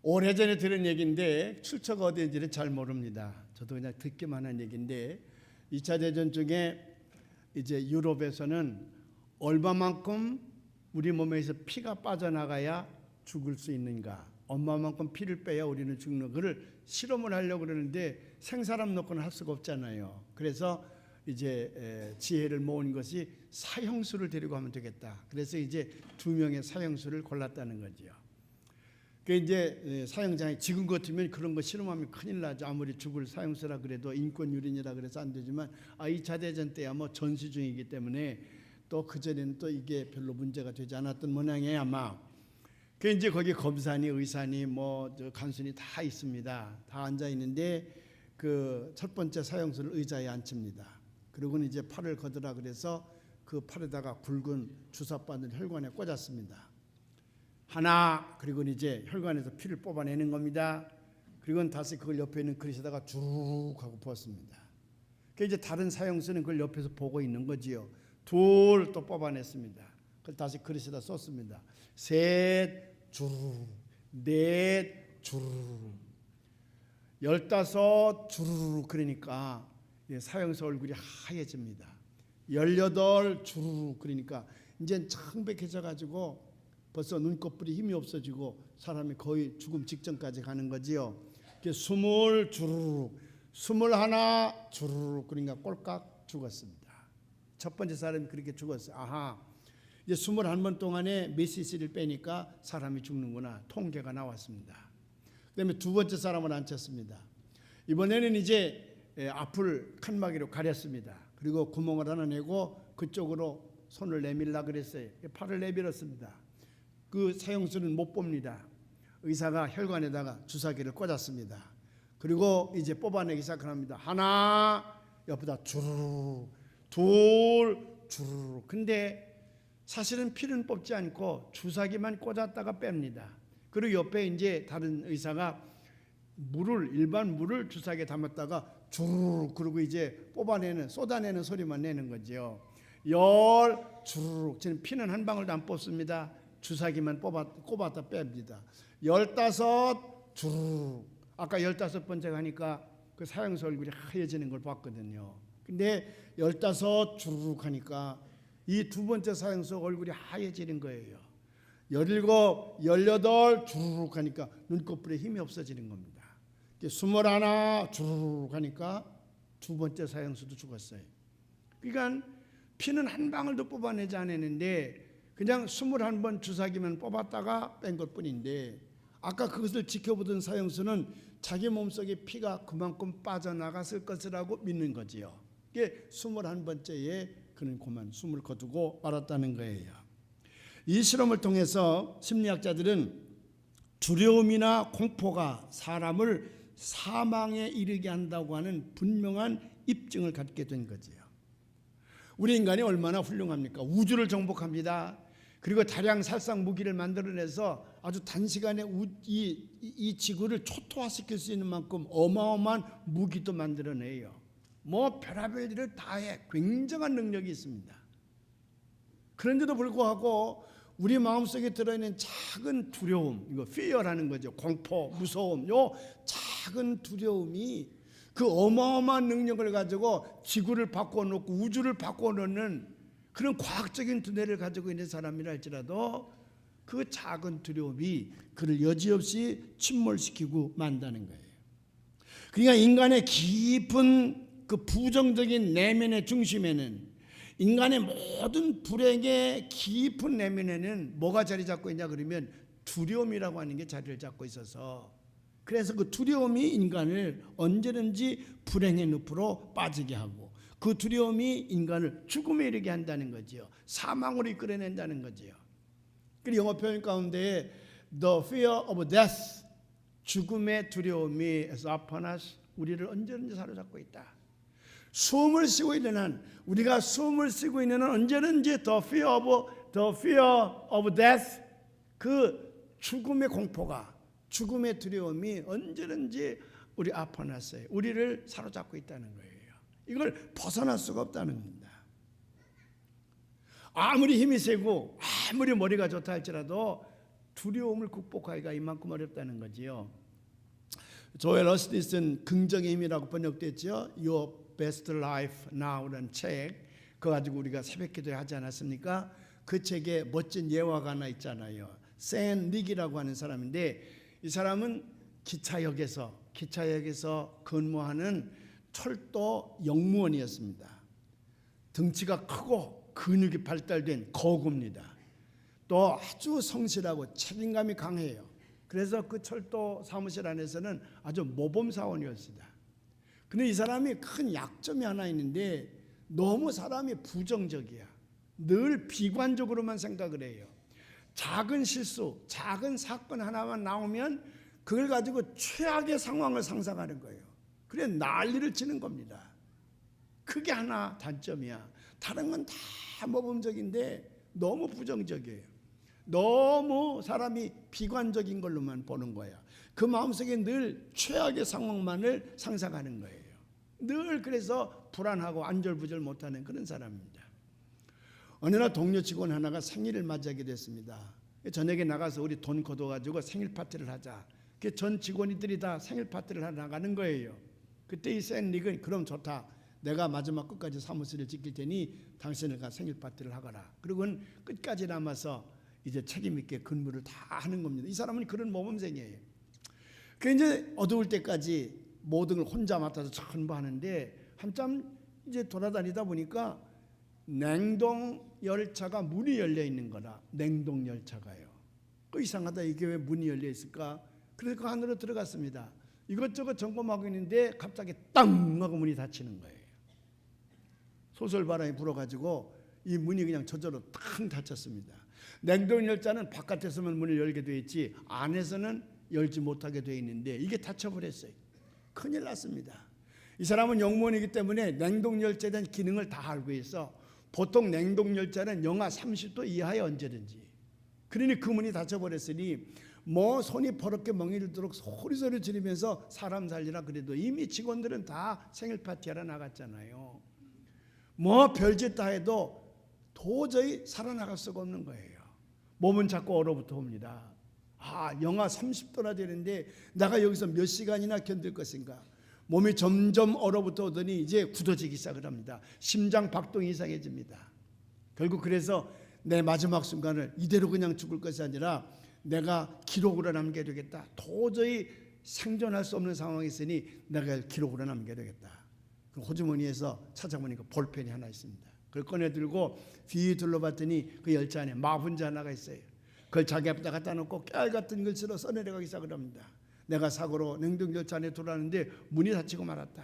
오래전에 들은 얘기인데 출처가 어디인지는 잘 모릅니다. 저도 그냥 듣기만 한 얘기인데 2차 대전 중에 이제 유럽에서는 얼마만큼 우리 몸에서 피가 빠져나가야 죽을 수 있는가, 얼마만큼 피를 빼야 우리는 죽는 거를 실험을 하려고 그러는데 생사람 놓고는 할 수가 없잖아요. 그래서 이제 지혜를 모은 것이 사형수를 데리고 하면 되겠다. 그래서 이제 2명의 사형수를 골랐다는 거죠. 그 이제 사형장에 지금 같으면 그런 거 실험하면 큰일 나죠. 아무리 죽을 사형수라 그래도 인권유린이라 그래서 안 되지만 2차 대전 때야 뭐 전시 중이기 때문에 또 그전에는 또 이게 별로 문제가 되지 않았던 모양이에요 아마. 그 이제 거기 검사니 의사니 뭐 간수니 다 있습니다. 다 앉아 있는데 그 첫 번째 사형수를 의자에 앉힙니다. 그리고는 이제 팔을 걷으라 그래서 그 팔에다가 굵은 주사바늘 혈관에 꽂았습니다. 하나, 그리고 이제 혈관에서 피를 뽑아내는 겁니다. 그리고 다시 그걸 옆에 있는 그릇에다가 쭉 하고 부었습니다. 그 이제 다른 사형수는 그걸 옆에서 보고 있는 거지요. 둘, 또 뽑아냈습니다. 그걸 다시 그릇에다 쏟습니다. 셋, 주르르, 넷, 주르르, 15, 주르르. 그러니까 사형수 얼굴이 하얘집니다. 18, 주르르. 그러니까 이제 창백해져 가지고 벌써 눈꺼풀이 힘이 없어지고 사람이 거의 죽음 직전까지 가는 거지요. 20, 주르르, 21, 주르르. 그러니까 꼴깍 죽었습니다. 첫 번째 사람이 그렇게 죽었어요. 아하, 이제 21번 동안에 몇 cc를 빼니까 사람이 죽는구나. 통계가 나왔습니다. 그다음에 두 번째 사람을 앉혔습니다. 이번에는 이제 앞을 칸막이로 가렸습니다. 그리고 구멍을 하나 내고 그쪽으로 손을 내밀라 그랬어요. 팔을 내밀었습니다. 그 사형수는 못 봅니다. 의사가 혈관에다가 주사기를 꽂았습니다. 그리고 이제 뽑아내기 시작합니다. 하나, 옆에다 주르르, 둘, 주르르. 근데 사실은 피는 뽑지 않고 주사기만 꽂았다가 뺍니다. 그리고 옆에 이제 다른 의사가 일반 물을 주사기에 담았다가 주르르, 그리고 이제 뽑아내는, 쏟아내는 소리만 내는 거죠. 주르르. 저는 피는 한 방울도 안 뽑습니다. 주사기만 꼽았다 뺍니다. 15, 주르르. 아까 15번째 하니까 그 사형수 얼굴이 하얘지는 걸 봤거든요. 근데 15, 주르르 하니까 이 두 번째 사형수 얼굴이 하얘지는 거예요. 17, 18, 주르르 하니까 눈꺼풀에 힘이 없어지는 겁니다. 21, 주르르 하니까 두 번째 사형수도 죽었어요. 그러니까 피는 한 방울도 뽑아내지 않았는데 그냥 21번 주사기만 뽑았다가 뺀 것뿐인데 아까 그것을 지켜보던 사형수는 자기 몸속에 피가 그만큼 빠져나갔을 것이라고 믿는 거지요. 이게 21번째에 그는 그만 숨을 거두고 말았다는 거예요. 이 실험을 통해서 심리학자들은 두려움이나 공포가 사람을 사망에 이르게 한다고 하는 분명한 입증을 갖게 된 거지요. 우리 인간이 얼마나 훌륭합니까? 우주를 정복합니다. 그리고 다량 살상 무기를 만들어내서 아주 단시간에 이 지구를 초토화시킬 수 있는 만큼 어마어마한 무기도 만들어내요. 뭐 별의별 일을 다 해. 굉장한 능력이 있습니다. 그런데도 불구하고 우리 마음속에 들어있는 작은 두려움, 이거 fear라는 거죠. 공포, 무서움, 요 작은 두려움이 그 어마어마한 능력을 가지고 지구를 바꿔놓고 우주를 바꿔놓는 그런 과학적인 두뇌를 가지고 있는 사람이라 할지라도 그 작은 두려움이 그를 여지없이 침몰시키고 만다는 거예요. 그러니까 인간의 깊은 그 부정적인 내면의 중심에는, 인간의 모든 불행의 깊은 내면에는 뭐가 자리 잡고 있냐 그러면 두려움이라고 하는 게 자리를 잡고 있어서, 그래서 그 두려움이 인간을 언제든지 불행의 늪으로 빠지게 하고 그 두려움이 인간을 죽음에 이르게 한다는 거지요. 사망으로 이끌어낸다는 거지요. 그 영어 표현 가운데 The fear of death, 죽음의 두려움이 is upon us, 우리를 언제든지 사로잡고 있다. 숨을 쉬고 있는 한, 우리가 숨을 쉬고 있는 한 언제든지 the fear of death, 그 죽음의 공포가, 죽음의 두려움이 언제든지 우리 upon us, 우리를 사로잡고 있다는 거예요. 이걸 벗어날 수가 없다는 겁니다. 아무리 힘이 세고 아무리 머리가 좋다 할지라도 두려움을 극복하기가 이만큼 어렵다는 거지요. 조엘 어스틴슨 긍정의 힘이라고 번역됐죠. Your Best Life Now라는 책, 그거 가지고 우리가 새벽기도에 하지 않았습니까? 그 책에 멋진 예화가 하나 있잖아요. 샌 닉이라고 하는 사람인데, 이 사람은 기차역에서 근무하는 철도 영무원이었습니다. 덩치가 크고 근육이 발달된 거구입니다. 또 아주 성실하고 책임감이 강해요. 그래서 그 철도 사무실 안에서는 아주 모범사원이었습니다. 근데 이 사람이 큰 약점이 하나 있는데 너무 사람이 부정적이야. 늘 비관적으로만 생각을 해요. 작은 실수, 작은 사건 하나만 나오면 그걸 가지고 최악의 상황을 상상하는 거예요. 그래 난리를 치는 겁니다. 그게 하나 단점이야. 다른 건 다 모범적인데 너무 부정적이에요. 너무 사람이 비관적인 걸로만 보는 거야. 그 마음속에 늘 최악의 상황만을 상상하는 거예요. 늘 그래서 불안하고 안절부절 못하는 그런 사람입니다. 어느 날 동료 직원 하나가 생일을 맞이하게 됐습니다. 저녁에 나가서 우리 돈 걷어가지고 생일 파티를 하자. 전 직원들이 다 생일 파티를 하러 나가는 거예요. 그때 이 샌 닉은 그럼 좋다. 내가 마지막 끝까지 사무실을 지킬 테니 당신을 생일 파티를 하거라. 그리고는 끝까지 남아서 이제 책임 있게 근무를 다 하는 겁니다. 이 사람은 그런 모범생이에요. 그 이제 어두울 때까지 모든 걸 혼자 맡아서 전부 하는데 한참 이제 돌아다니다 보니까 냉동 열차가 문이 열려 있는 거라. 냉동 열차가요. 그 이상하다. 이게 왜 문이 열려 있을까? 그래서 그 안으로 들어갔습니다. 이것저것 점검하고 있는데 갑자기 땅 하고 문이 닫히는 거예요. 소설바람이 불어가지고 이 문이 그냥 저절로 탕 닫혔습니다. 냉동 열차는 바깥에서만 문을 열게 되어 있지 안에서는 열지 못하게 되어 있는데 이게 닫혀버렸어요. 큰일 났습니다. 이 사람은 영무원이기 때문에 냉동 열차에 대한 기능을 다 알고 있어. 보통 냉동 열차는 영하 30도 이하에 언제든지. 그러니 그 문이 닫혀버렸으니 뭐 손이 버럭게 멍이들도록 소리소리 지르면서 사람 살리라 그래도 이미 직원들은 다 생일 파티하러 나갔잖아요. 뭐 별짓 다 해도 도저히 살아나갈 수가 없는 거예요. 몸은 자꾸 얼어붙어 옵니다. 영하 30도나 되는데 내가 여기서 몇 시간이나 견딜 것인가. 몸이 점점 얼어붙어 오더니 이제 굳어지기 시작을 합니다. 심장 박동이 이상해집니다. 결국 그래서 내 마지막 순간을 이대로 그냥 죽을 것이 아니라 내가 기록으로 남겨야 되겠다. 도저히 생존할 수 없는 상황이 있으니 내가 기록으로 남겨야 되겠다. 호주머니에서 찾아보니까 볼펜이 하나 있습니다. 그걸 꺼내들고 뒤 둘러봤더니 그 열차 안에 마분자 하나가 있어요. 그걸 자기 앞에다 갖다 놓고 깨알 같은 글씨로 써내려가기 시작을 합니다. 내가 사고로 냉동 열차 안에 들어왔는데 문이 닫히고 말았다.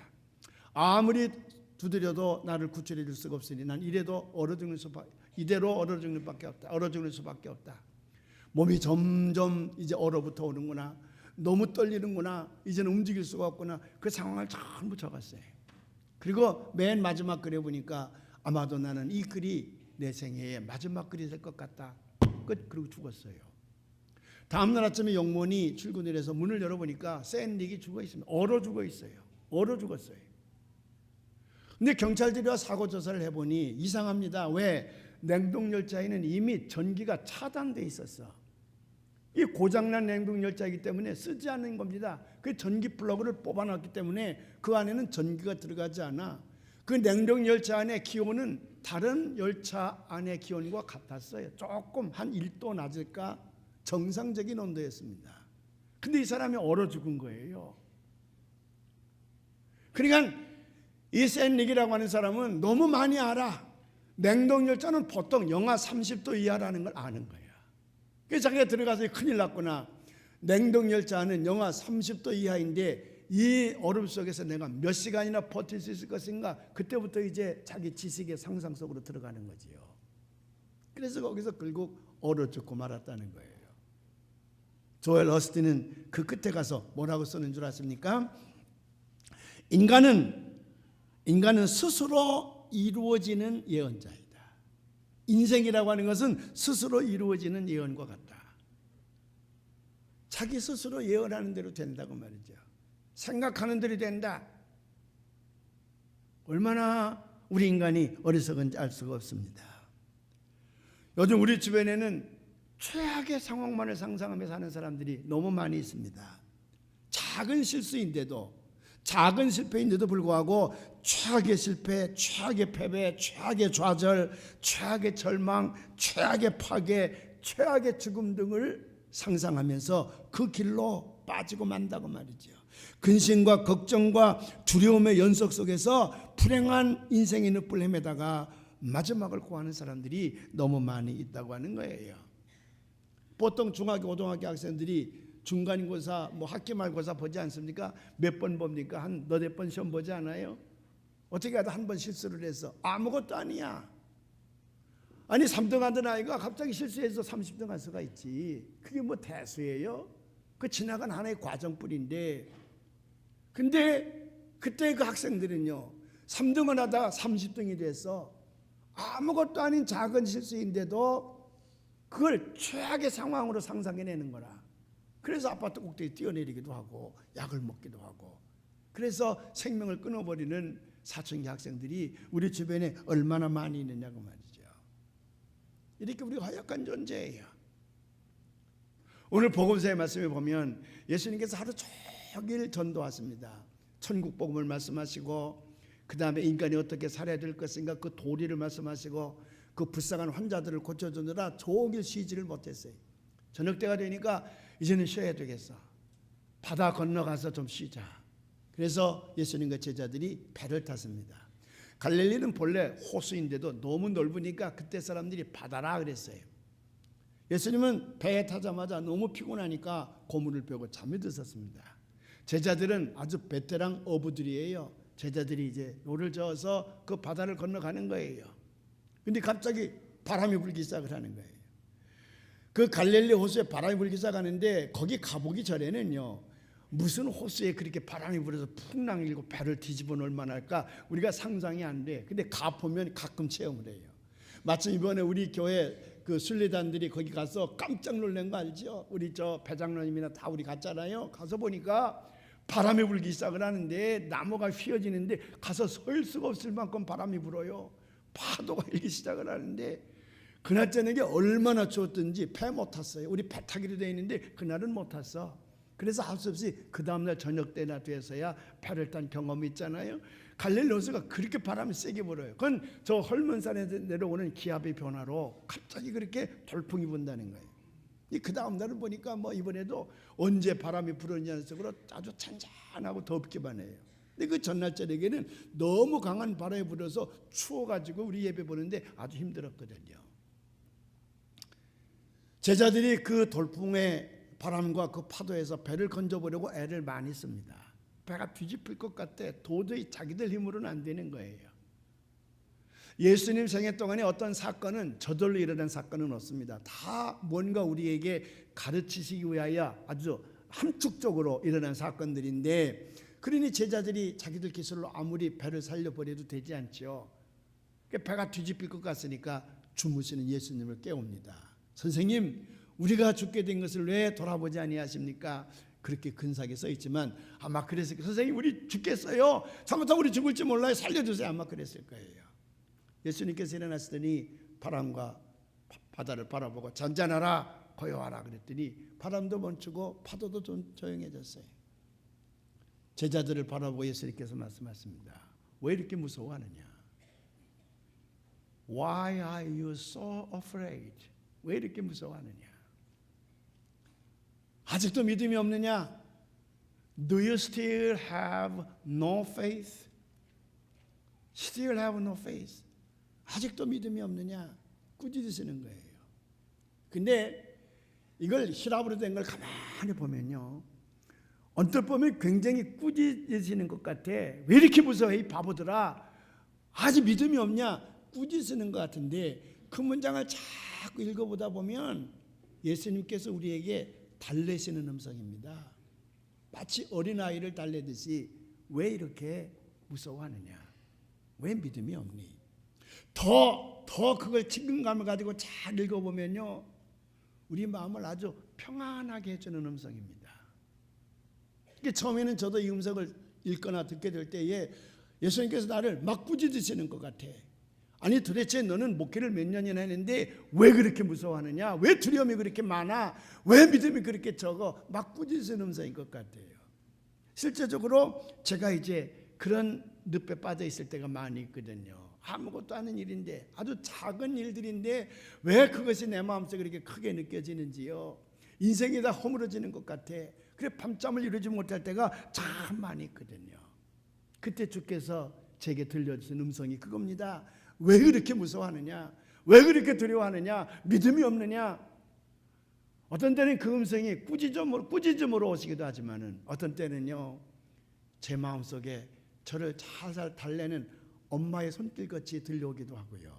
아무리 두드려도 나를 구출해 줄 수가 없으니 난 이대로 얼어 죽는 수밖에 없다. 몸이 점점 이제 얼어붙어 오는구나. 너무 떨리는구나. 이제는 움직일 수가 없구나. 그 상황을 전부 적었어요. 그리고 맨 마지막 글에 보니까 아마도 나는 이 글이 내 생애의 마지막 글이 될 것 같다. 끝. 그리고 죽었어요. 다음날 아침에 영무원이 출근을 해서 문을 열어보니까 샌 닉이 죽어 있습니다. 얼어 죽어 있어요. 얼어 죽었어요. 근데 경찰들이 와 사고 조사를 해보니 이상합니다. 왜? 냉동열차에는 이미 전기가 차단돼 있었어. 이 고장난 냉동열차이기 때문에 쓰지 않는 겁니다. 그 전기 플러그를 뽑아놨기 때문에 그 안에는 전기가 들어가지 않아. 그 냉동열차 안의 기온은 다른 열차 안의 기온과 같았어요. 조금 한 1도 낮을까 정상적인 온도였습니다. 근데 이 사람이 얼어 죽은 거예요. 그러니까 이 샌 닉이라고 하는 사람은 너무 많이 알아. 냉동열차는 보통 영하 30도 이하라는 걸 아는 거야. 그래서 자기가 들어가서 큰일 났구나. 냉동열차는 영하 30도 이하인데 이 얼음 속에서 내가 몇 시간이나 버틸 수 있을 것인가. 그때부터 이제 자기 지식의 상상 속으로 들어가는 거지요. 그래서 거기서 결국 얼어 죽고 말았다는 거예요. 조엘 어스틴은 그 끝에 가서 뭐라고 쓰는 줄 아십니까? 인간은 스스로 이루어지는 예언자이다. 인생이라고 하는 것은 스스로 이루어지는 예언과 같다. 자기 스스로 예언하는 대로 된다고 말이죠. 생각하는 대로 된다. 얼마나 우리 인간이 어리석은지 알 수가 없습니다. 요즘 우리 주변에는 최악의 상황만을 상상하며 사는 사람들이 너무 많이 있습니다. 작은 실수인데도, 작은 실패인데도 불구하고 최악의 실패, 최악의 패배, 최악의 좌절, 최악의 절망, 최악의 파괴, 최악의 죽음 등을 상상하면서 그 길로 빠지고 만다고 말이죠. 근심과 걱정과 두려움의 연속 속에서 불행한 인생의 늪을 헤매다가 마지막을 구하는 사람들이 너무 많이 있다고 하는 거예요. 보통 중학교, 고등학교 학생들이 중간고사, 학기말고사 보지 않습니까? 몇 번 봅니까? 한 너댓 번 시험 보지 않아요? 어떻게 하다 한 번 실수를 해서 아무것도 아니야. 아니 3등 하던 아이가 갑자기 실수해서 30등 할 수가 있지. 그게 뭐 대수예요? 그 지나간 하나의 과정뿐인데, 근데 그때 그 학생들은요 3등을 하다가 30등이 돼서 아무것도 아닌 작은 실수인데도 그걸 최악의 상황으로 상상해내는 거라. 그래서 아파트 꼭대기 뛰어내리기도 하고 약을 먹기도 하고, 그래서 생명을 끊어버리는 사춘기 학생들이 우리 주변에 얼마나 많이 있느냐고 말이죠. 이렇게 우리가 허약한 존재예요. 오늘 복음서의 말씀에 보면 예수님께서 하루 종일 전도하십니다. 천국 복음을 말씀하시고, 그 다음에 인간이 어떻게 살아야 될 것인가 그 도리를 말씀하시고, 그 불쌍한 환자들을 고쳐주느라 종일 쉬지를 못했어요. 저녁 때가 되니까 이제는 쉬어야 되겠어. 바다 건너가서 좀 쉬자. 그래서 예수님과 제자들이 배를 탔습니다. 갈릴리는 본래 호수인데도 너무 넓으니까 그때 사람들이 바다라 그랬어요. 예수님은 배에 타자마자 너무 피곤하니까 고문을 펴고 잠이 드셨습니다. 제자들은 아주 베테랑 어부들이에요. 제자들이 이제 노를 저어서 그 바다를 건너가는 거예요. 근데 갑자기 바람이 불기 시작을 하는 거예요. 그 갈릴리 호수에 바람이 불기 시작하는데 거기 가보기 전에는요 무슨 호수에 그렇게 바람이 불어서 풍랑이 일고 배를 뒤집어 놓을 만할까 우리가 상상이 안 돼. 근데 가보면 가끔 체험을 해요. 마침 이번에 우리 교회 그 순례단들이 거기 가서 깜짝 놀란 거 알죠? 우리 저 배장로님이나 다 우리 갔잖아요. 가서 보니까 바람이 불기 시작을 하는데 나무가 휘어지는데 가서 설 수가 없을 만큼 바람이 불어요. 파도가 일기 시작을 하는데 그날 저녁에 얼마나 추웠든지 배 못 탔어요. 우리 배 타기로 돼 있는데 그날은 못 탔어. 그래서 할 수 없이 그 다음날 저녁 때나 돼서야 배를 탄 경험이 있잖아요. 갈릴리 호수가 그렇게 바람이 세게 불어요. 그건 저 헐몬산에 내려오는 기압의 변화로 갑자기 그렇게 돌풍이 분다는 거예요. 그 다음 날을 보니까 이번에도 언제 바람이 불었냐는 식으로 아주 찬찬하고 덥기만 해요. 근데 그 전날 저녁에는 너무 강한 바람이 불어서 추워가지고 우리 예배 보는데 아주 힘들었거든요. 제자들이 그 돌풍의 바람과 그 파도에서 배를 건져보려고 애를 많이 씁니다. 배가 뒤집힐 것 같아. 도저히 자기들 힘으로는 안 되는 거예요. 예수님 생애 동안에 어떤 사건은 저절로 일어난 사건은 없습니다. 다 뭔가 우리에게 가르치시기 위하여 아주 함축적으로 일어난 사건들인데, 그러니 제자들이 자기들 기술로 아무리 배를 살려버려도 되지 않죠. 배가 뒤집힐 것 같으니까 주무시는 예수님을 깨웁니다. 선생님, 우리가 죽게 된 것을 왜 돌아보지 아니하십니까? 그렇게 근사하게 써 있지만 아마 그랬을 거예요. 선생님, 우리 죽겠어요. 잘못하면 우리 죽을지 몰라요. 살려주세요. 아마 그랬을 거예요. 예수님께서 일어나시더니 바람과 바다를 바라보고 잔잔하라 고요하라 그랬더니 바람도 멈추고 파도도 좀 조용해졌어요. 제자들을 바라보고 예수님께서 말씀하십니다. 왜 이렇게 무서워하느냐? Why are you so afraid? 왜 이렇게 무서워하느냐? 아직도 믿음이 없느냐? Do you still have no faith? Still have no faith? 아직도 믿음이 없느냐? 꾸짖으시는 거예요. 근데 이걸 히라브로 된 걸 가만히 보면요, 언뜻 보면 굉장히 꾸짖으시는 것 같아. 왜 이렇게 무서워해 이 바보들아? 아직 믿음이 없냐? 꾸짖으시는 것 같은데 그 문장을 자꾸 읽어보다 보면 예수님께서 우리에게 달래시는 음성입니다. 마치 어린아이를 달래듯이 왜 이렇게 무서워하느냐? 왜 믿음이 없니? 더 그걸 친근감을 가지고 잘 읽어보면요, 우리 마음을 아주 평안하게 해주는 음성입니다. 처음에는 저도 이 음성을 읽거나 듣게 될 때에 예수님께서 나를 막 꾸짖으시는 것 같아. 아니 도대체 너는 목회를 몇 년이나 했는데 왜 그렇게 무서워하느냐? 왜 두려움이 그렇게 많아? 왜 믿음이 그렇게 적어? 막 꾸짖는 음성인 것 같아요. 실제적으로 제가 이제 그런 늪에 빠져 있을 때가 많이 있거든요. 아무것도 아닌 일인데, 아주 작은 일들인데 왜 그것이 내 마음속에 그렇게 크게 느껴지는지요. 인생이 다 허물어지는 것 같아. 그래 밤잠을 이루지 못할 때가 참 많이 있거든요. 그때 주께서 제게 들려주신 음성이 그겁니다. 왜 그렇게 무서워하느냐? 왜 그렇게 두려워하느냐? 믿음이 없느냐? 어떤 때는 그 음성이 꾸짖음으로 오시기도 하지만은 어떤 때는요, 제 마음속에 저를 살살 달래는 엄마의 손길같이 들려오기도 하고요.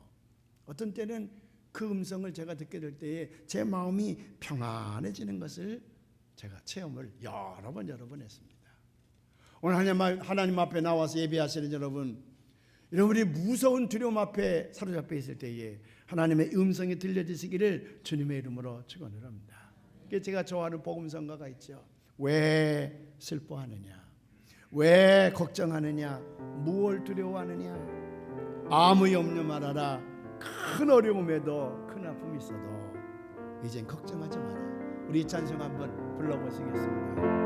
어떤 때는 그 음성을 제가 듣게 될 때에 제 마음이 평안해지는 것을 제가 체험을 여러 번 했습니다. 오늘 하나님 앞에 나와서 예배하시는 여러분이 무서운 두려움 앞에 사로잡혀 있을 때에 하나님의 음성이 들려지시기를 주님의 이름으로 축원을 합니다. 제가 좋아하는 복음성가가 있죠. 왜 슬퍼하느냐? 왜 걱정하느냐? 무엇을 두려워하느냐? 아무 염려 말아라. 큰 어려움에도 큰 아픔이 있어도 이젠 걱정하지 마라. 우리 찬송 한번 불러보시겠습니다.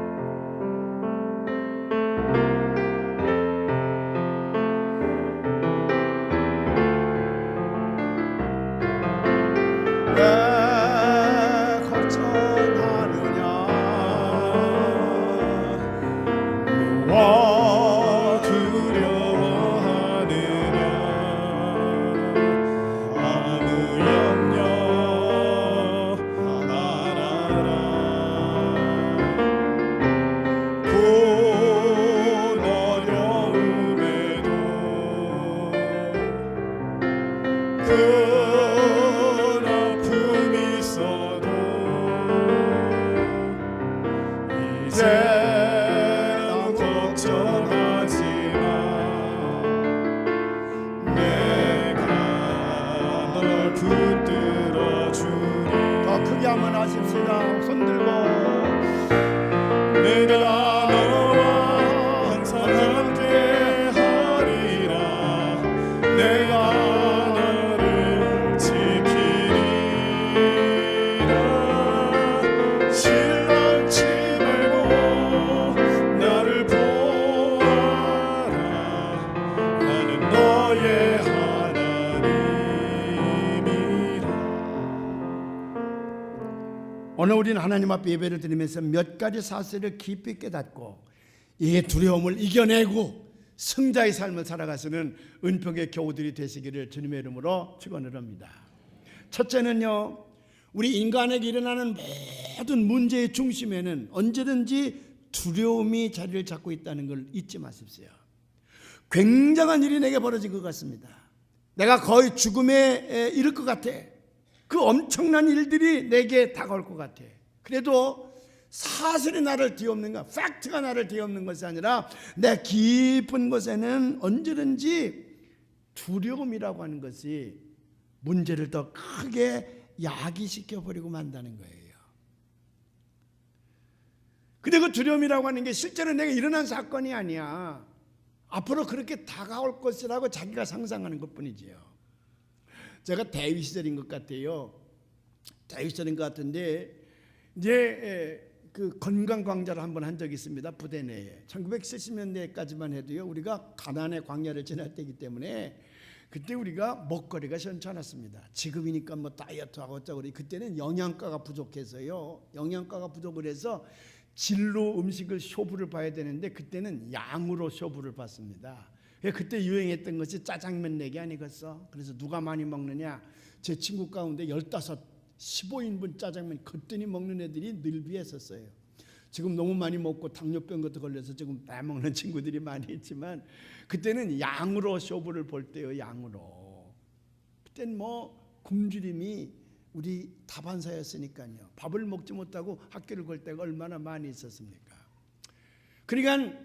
오늘 우리는 하나님 앞에 예배를 드리면서 몇 가지 사실을 깊이 깨닫고 이 두려움을 이겨내고 승자의 삶을 살아가시는 은평의 교우들이 되시기를 주님의 이름으로 축원을 합니다. 첫째는요, 우리 인간에게 일어나는 모든 문제의 중심에는 언제든지 두려움이 자리를 잡고 있다는 걸 잊지 마십시오. 굉장한 일이 내게 벌어진 것 같습니다. 내가 거의 죽음에 이를 것 같아. 그 엄청난 일들이 내게 다가올 것 같아. 그래도 사실이 나를 뒤엎는가, 팩트가 나를 뒤엎는 것이 아니라 내 깊은 곳에는 언제든지 두려움이라고 하는 것이 문제를 더 크게 야기시켜버리고 만다는 거예요. 근데 그 두려움이라고 하는 게 실제로 내가 일어난 사건이 아니야. 앞으로 그렇게 다가올 것이라고 자기가 상상하는 것뿐이지요. 제가 대위 시절인 것 같아요. 대위 시절인 것 같은데 이제 그 건강 광자를 한번 한 적이 있습니다. 부대 내에 1970년대까지만 해도요, 우리가 가난의 광야를 지날 때이기 때문에 그때 우리가 먹거리가 시원치 않았습니다. 지금이니까 뭐 다이어트하고 어쩌고 그때는 영양가가 부족해서요. 영양가가 부족을 해서 질로 음식을 쇼부를 봐야 되는데 그때는 양으로 쇼부를 봤습니다. 그때 유행했던 것이 짜장면 내기 아니겠어? 그래서 누가 많이 먹느냐? 제 친구 가운데 15인분 짜장면 거뜬히 먹는 애들이 늘비했었어요. 지금 너무 많이 먹고 당뇨병 것도 걸려서 지금 빼먹는 친구들이 많이 있지만 그때는 양으로 쇼부를 볼 때요. 양으로. 그때는 뭐 굶주림이 우리 다반사였으니까요. 밥을 먹지 못하고 학교를 갈 때가 얼마나 많이 있었습니까? 그러니까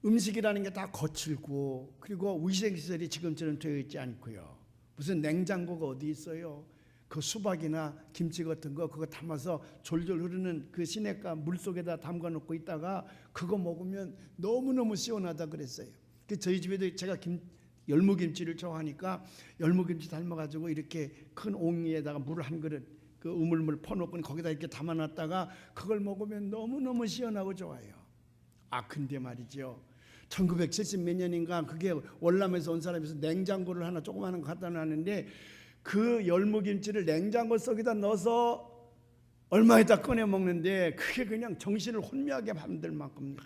음식이라는 게 다 거칠고 그리고 위생시설이 지금처럼 되어 있지 않고요. 무슨 냉장고가 어디 있어요? 그 수박이나 김치 같은 거 그거 담아서 졸졸 흐르는 그 시냇가 물속에다 담가놓고 있다가 그거 먹으면 너무너무 시원하다 그랬어요. 저희 집에도 제가 열무김치를 좋아하니까 열무김치 삶아가지고 이렇게 큰 옹이에다가 물을 한 그릇 그 우물물 퍼놓고 거기다 이렇게 담아놨다가 그걸 먹으면 너무너무 시원하고 좋아요. 근데 말이죠, 1970 몇 년인가 그게 월남에서 온 사람에서 냉장고를 하나 조그마한 거 갖다 놨는데 그 열무김치를 냉장고 속에다 넣어서 얼마 있다 꺼내 먹는데 그게 그냥 정신을 혼미하게 만들 만큼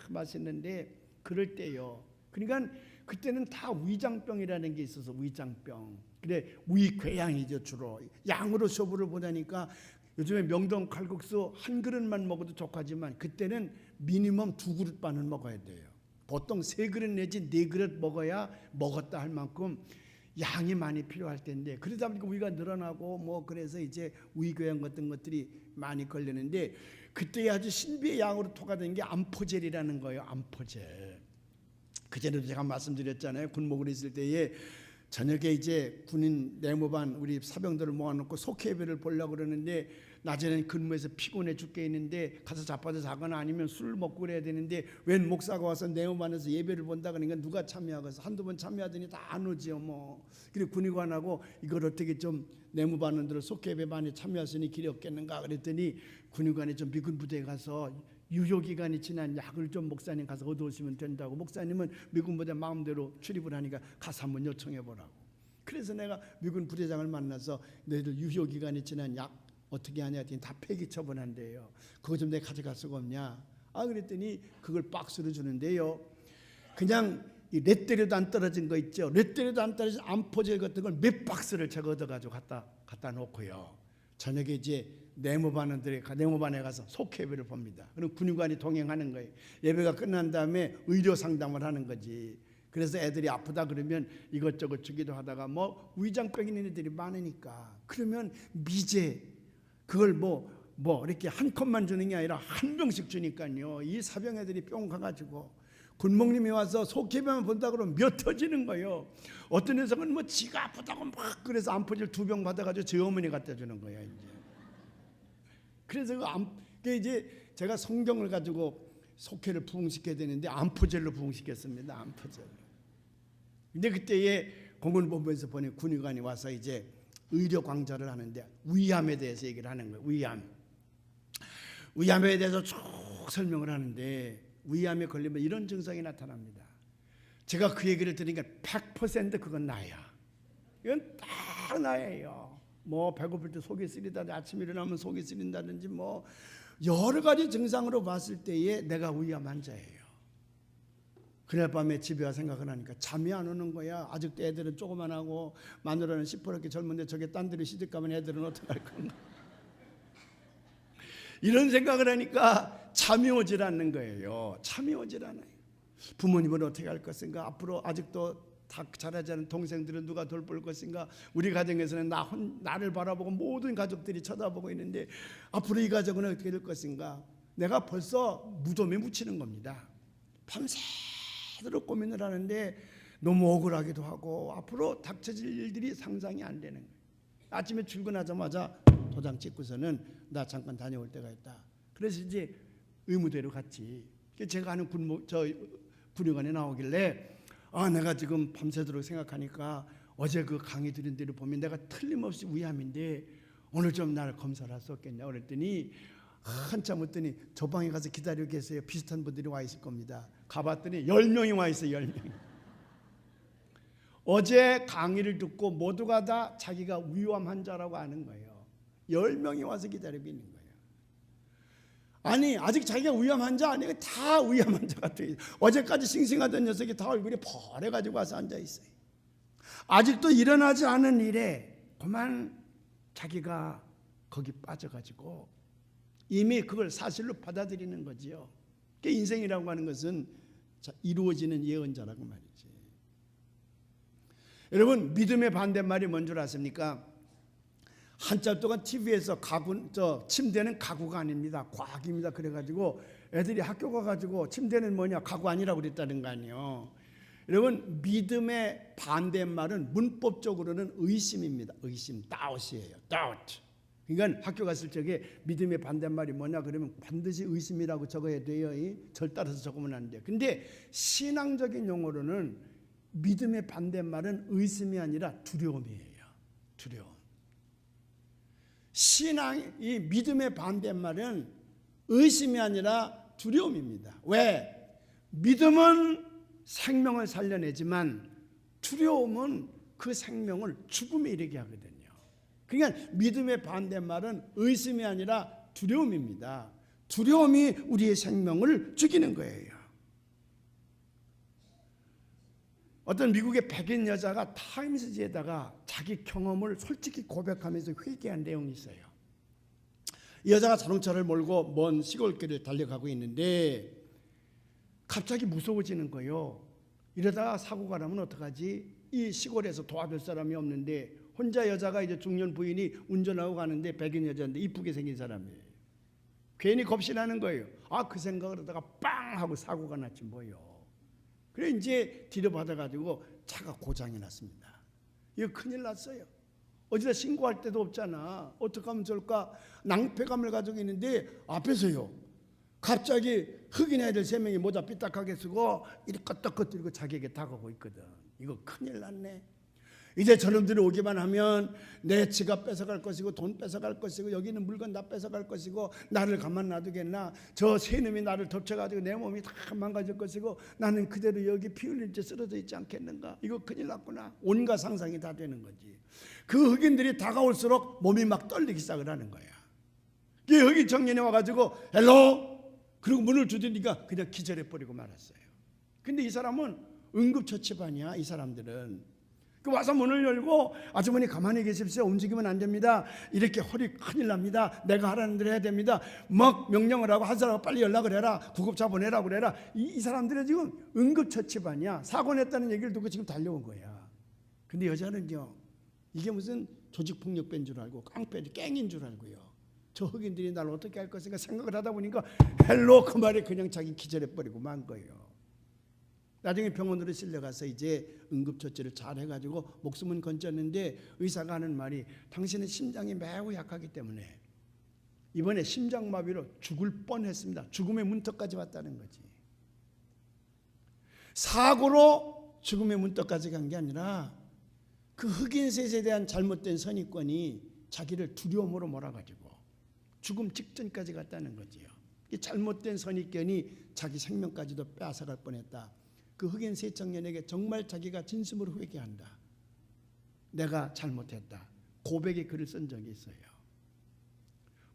맛있는데, 그럴 때요. 그러니까 그때는 다 위장병이라는 게 있어서 위장병. 그래 위궤양이죠 주로. 양으로 쇼부를 보다니까 요즘에 명동 칼국수 한 그릇만 먹어도 족하지만 그때는 미니멈 2그릇 반은 먹어야 돼요. 보통 3그릇 내지 4그릇 먹어야 먹었다 할 만큼 양이 많이 필요할 텐데, 그러다 보니까 위가 늘어나고 뭐 그래서 이제 위궤양 같은 것들이 많이 걸리는데, 그때 아주 신비의 양으로 토가된 게 암포젤이라는 거예요. 암포젤. 그전에도 제가 말씀드렸잖아요. 군목을 있을 때에 저녁에 이제 군인 내무반 우리 사병들을 모아놓고 속회배를 보려고 그러는데, 낮에는 근무해서 피곤해 죽겠는데 가서 자빠져 자거나 아니면 술 먹고 그래야 되는데 웬 목사가 와서 내무반에서 예배를 본다 그러니까 누가 참여하겠어. 한두 번 참여하더니 다 안 오지요 뭐. 그리고 군의관하고 이걸 어떻게 좀 내무반원들을 속회배 반에 참여하시니 길이 없겠는가 그랬더니 군의관이 좀 미군 부대에 가서 유효기간이 지난 약을 좀 목사님 가서 얻어오시면 된다고. 목사님은 미군 부대 마음대로 출입을 하니까 가서 한번 요청해 보라고. 그래서 내가 미군 부대장을 만나서 너희들 유효기간이 지난 약 어떻게 하냐 했더니 다 폐기 처분한대요. 그거 좀 내가 가져갈 수가 없냐. 그랬더니 그걸 박스로 주는데요. 그냥 이 렛대려도 안 떨어진 거 있죠. 렛대려도 안 떨어진 암포젤 같은 걸 몇 박스를 제가 얻어가지고 갖다 놓고요. 저녁에 이제 내무반원들이 내무반에 가서 속회배를 봅니다. 그럼 군의관이 동행하는 거예요. 예배가 끝난 다음에 의료 상담을 하는 거지. 그래서 애들이 아프다 그러면 이것저것 주기도 하다가 뭐 위장병 있는 애들이 많으니까 그러면 미제 그걸 뭐 이렇게 한 컵만 주는 게 아니라 한 병씩 주니까요. 이 사병 애들이 뿅 가가지고 군목님이 와서 속회배만 본다 그러면 몇 터지는 거예요. 어떤 녀석은 뭐 지가 아프다고 막 그래서 암포질 2병 받아가지고 제 어머니 갖다 주는 거야 이제. 그래서 그 이제 제가 성경을 가지고 속회를 부흥시켜야 되는데 암포젤로 부흥시켰습니다. 암포젤로. 근데 그때에 공군본부에서 보낸 군의관이 와서 이제 의료 강좌를 하는데 위암에 대해서 얘기를 하는 거예요. 위암에 대해서 쭉 설명을 하는데 위암에 걸리면 이런 증상이 나타납니다. 제가 그 얘기를 들으니까 100% 그건 나야. 이건 딱 나예요. 뭐 배고플 때 속이 쓰리다든지 아침에 일어나면 속이 쓰린다든지 뭐 여러 가지 증상으로 봤을 때에 내가 위암 환자예요. 그날 밤에 집에 와 생각을 하니까 잠이 안 오는 거야. 아직도 애들은 조그만하고 마누라는 시퍼렇게 젊은데 저게 딴 데로 시집 가면 애들은 어떡할 건가. 이런 생각을 하니까 잠이 오질 않는 거예요. 잠이 오질 않아요. 부모님은 어떻게 할 것인가. 앞으로 아직도 다 자라지 않은 동생들은 누가 돌볼 것인가. 우리 가정에서는 나를 바라보고 모든 가족들이 쳐다보고 있는데 앞으로 이 가족은 어떻게 될 것인가. 내가 벌써 무덤에 묻히는 겁니다. 밤새도록 고민을 하는데 너무 억울하기도 하고 앞으로 닥쳐질 일들이 상상이 안 되는 거예요. 아침에 출근하자마자 도장 찍고서는 나 잠깐 다녀올 때가 있다. 그래서 이제 의무대로 갔지. 제가 아는 군의관에 나오길래 내가 지금 밤새도록 생각하니까 어제 그 강의 들은 대로 보면 내가 틀림없이 위암인데 오늘 좀 나를 검사를 할 수 없겠냐 그랬더니 한참 웃더니 저 방에 가서 기다리고 계세요. 비슷한 분들이 와 있을 겁니다. 가봤더니 10명이 와 있어요. 10명이. 어제 강의를 듣고 모두가 다 자기가 위암 환자라고 아는 거예요. 10명이 와서 기다리고 있는 거예요. 아니 아직 자기가 위암 환자 아니고 다 위암 환자 같아요. 어제까지 싱싱하던 녀석이 다 얼굴이 벌해가지고 와서 앉아있어요. 아직도 일어나지 않은 일에 그만 자기가 거기 빠져가지고 이미 그걸 사실로 받아들이는 거지요. 인생이라고 하는 것은 이루어지는 예언자라고 말이지. 여러분 믿음의 반대말이 뭔 줄 아십니까? 한참 동안 TV에서 침대는 가구가 아닙니다. 과학입니다. 그래가지고 애들이 학교 가가지고 침대는 뭐냐 가구 아니라고 그랬다는 거 아니에요. 여러분 믿음의 반대말은 문법적으로는 의심입니다. 의심, doubt이에요. doubt. 그러니까 학교 갔을 적에 믿음의 반대말이 뭐냐 그러면 반드시 의심이라고 적어야 돼요. 절 따라서 적으면 안 돼요. 근데 신앙적인 용어로는 믿음의 반대말은 의심이 아니라 두려움이에요. 두려움. 이 믿음의 반대말은 의심이 아니라 두려움입니다. 왜? 믿음은 생명을 살려내지만 두려움은 그 생명을 죽음에 이르게 하거든요. 그러니까 믿음의 반대말은 의심이 아니라 두려움입니다. 두려움이 우리의 생명을 죽이는 거예요. 어떤 미국의 백인 여자가 타임스지에다가 자기 경험을 솔직히 고백하면서 회개한 내용이 있어요. 이 여자가 자동차를 몰고 먼 시골길을 달려가고 있는데 갑자기 무서워지는 거예요. 이러다가 사고가 나면 어떡하지? 이 시골에서 도와줄 사람이 없는데 혼자 여자가 이제 중년 부인이 운전하고 가는데 백인 여자인데 이쁘게 생긴 사람이에요. 괜히 겁신하는 거예요. 그 생각을 하다가 빵 하고 사고가 났지 뭐요. 그래 이제 뒤로 받아가지고 차가 고장이 났습니다. 이거 큰일 났어요. 어디다 신고할 데도 없잖아. 어떻게 하면 좋을까? 낭패감을 가지고 있는데 앞에서요. 갑자기 흑인 애들 3명이 모자 삐딱하게 쓰고 이렇게 껐떡껐 들고 자기에게 다가오고 있거든. 이거 큰일 났네. 이제 저놈들이 오기만 하면 내 지갑 뺏어갈 것이고 돈 뺏어갈 것이고 여기 있는 물건 다 뺏어갈 것이고 나를 가만 놔두겠나? 저 세 놈이 나를 덮쳐가지고 내 몸이 다 망가질 것이고 나는 그대로 여기 피 흘릴 때 쓰러져 있지 않겠는가? 이거 큰일 났구나. 온갖 상상이 다 되는 거지. 그 흑인들이 다가올수록 몸이 막 떨리기 시작을 하는 거야. 이 흑인 청년이 와가지고 헬로! 그리고 문을 두드리니까 그냥 기절해버리고 말았어요. 근데 이 사람은 응급처치반이야. 이 사람들은. 와서 문을 열고 아주머니 가만히 계십시오. 움직이면 안 됩니다. 이렇게 허리 큰일 납니다. 내가 하라는 대로 해야 됩니다. 막 명령을 하고 한 사람 빨리 연락을 해라. 구급차 보내라고 그래라. 이 사람들은 지금 응급처치반이야. 사고 냈다는 얘기를 듣고 지금 달려온 거야. 근데 여자는요. 이게 무슨 조직폭력배인 줄 알고 깽인 줄 알고요. 저 흑인들이 날 어떻게 할 것인가 생각을 하다 보니까 헬로 그 말에 그냥 자기 기절해버리고 만 거예요. 나중에 병원으로 실려가서 이제 응급처치를 잘 해가지고 목숨은 건졌는데 의사가 하는 말이 당신은 심장이 매우 약하기 때문에 이번에 심장마비로 죽을 뻔했습니다. 죽음의 문턱까지 왔다는 거지. 사고로 죽음의 문턱까지 간 게 아니라 그 흑인 셋에 대한 잘못된 선입견이 자기를 두려움으로 몰아가지고 죽음 직전까지 갔다는 거지요. 이 잘못된 선입견이 자기 생명까지도 빼앗아갈 뻔했다. 그 흑인 세 청년에게 정말 자기가 진심으로 회개한다. 내가 잘못했다. 고백의 글을 쓴 적이 있어요.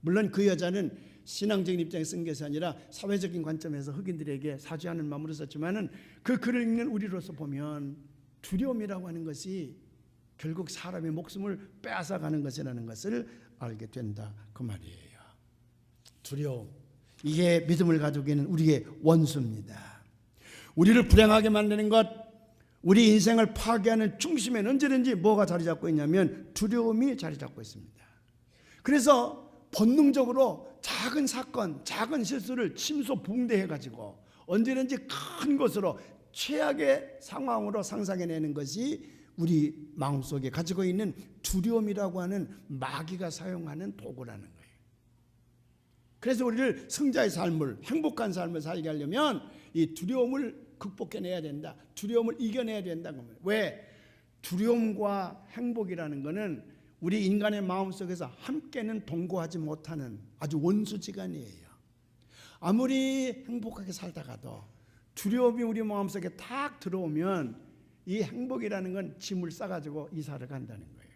물론 그 여자는 신앙적인 입장에서 쓴 것이 아니라 사회적인 관점에서 흑인들에게 사죄하는 마음으로 썼지만은 그 글을 읽는 우리로서 보면 두려움이라고 하는 것이 결국 사람의 목숨을 빼앗아가는 것이라는 것을 알게 된다. 그 말이에요. 두려움. 이게 믿음을 가지고 있는 우리의 원수입니다. 우리를 불행하게 만드는 것, 우리 인생을 파괴하는 중심엔 언제든지 뭐가 자리 잡고 있냐면 두려움이 자리 잡고 있습니다. 그래서 본능적으로 작은 사건, 작은 실수를 침소붕대해가지고 언제든지 큰 것으로 최악의 상황으로 상상해내는 것이 우리 마음속에 가지고 있는 두려움이라고 하는 마귀가 사용하는 도구라는 거예요. 그래서 우리를 승자의 삶을, 행복한 삶을 살게 하려면 이 두려움을 극복해내야 된다. 두려움을 이겨내야 된다는 거예요. 왜? 두려움과 행복이라는 것은 우리 인간의 마음속에서 함께는 동거하지 못하는 아주 원수지간이에요. 아무리 행복하게 살다가도 두려움이 우리 마음속에 탁 들어오면 이 행복이라는 건 짐을 싸가지고 이사를 간다는 거예요.